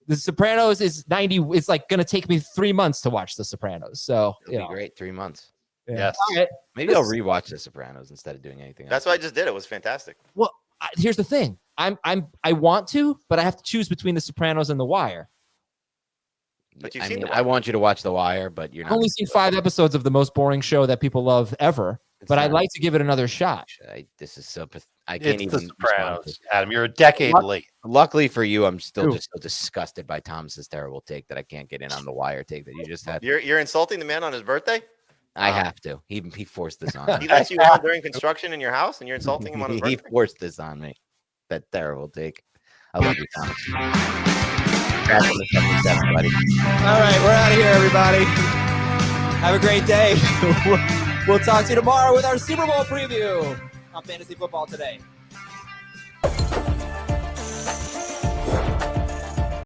Speaker 1: The Sopranos is 90. It's like going to take me 3 months to watch The Sopranos. So
Speaker 4: It'll
Speaker 1: you
Speaker 4: be
Speaker 1: know,
Speaker 4: great. 3 months.
Speaker 1: yeah.
Speaker 2: Yes.
Speaker 1: All right.
Speaker 4: Maybe I'll rewatch The Sopranos instead of doing anything
Speaker 3: That's
Speaker 4: else.
Speaker 3: what I just did. It was fantastic.
Speaker 1: Here's the thing: I want to, but I have to choose between The Sopranos and The Wire.
Speaker 3: But you've
Speaker 4: I
Speaker 3: seen
Speaker 4: mean,
Speaker 3: The
Speaker 4: I
Speaker 3: Wire.
Speaker 4: want you to watch The Wire, but you're
Speaker 1: I've
Speaker 4: not.
Speaker 1: only seen 5 episodes of the most boring show that people love ever,
Speaker 4: It's
Speaker 1: but I'd
Speaker 4: not-
Speaker 1: like to give it another shot.
Speaker 4: This is so. I can't
Speaker 2: It's the
Speaker 4: even. respond to
Speaker 2: Sopranos.
Speaker 4: it.
Speaker 2: Adam, you're a decade late.
Speaker 4: Luckily for you, I'm still
Speaker 1: True.
Speaker 4: just so disgusted by Thomas's terrible take that I can't get in on the Wire take that you just had.
Speaker 3: You're insulting the man on his birthday?
Speaker 4: I have to. He forced this on
Speaker 3: He
Speaker 4: me.
Speaker 3: lets you on during construction in your house, and you're insulting him on his
Speaker 4: He
Speaker 3: birthday?
Speaker 4: forced this on me. That terrible take. I love you, Thomas. Back on the 77, buddy.
Speaker 1: All right, we're out of here, everybody. Have a great day. We'll talk to you tomorrow with our Super Bowl preview on Fantasy Football Today.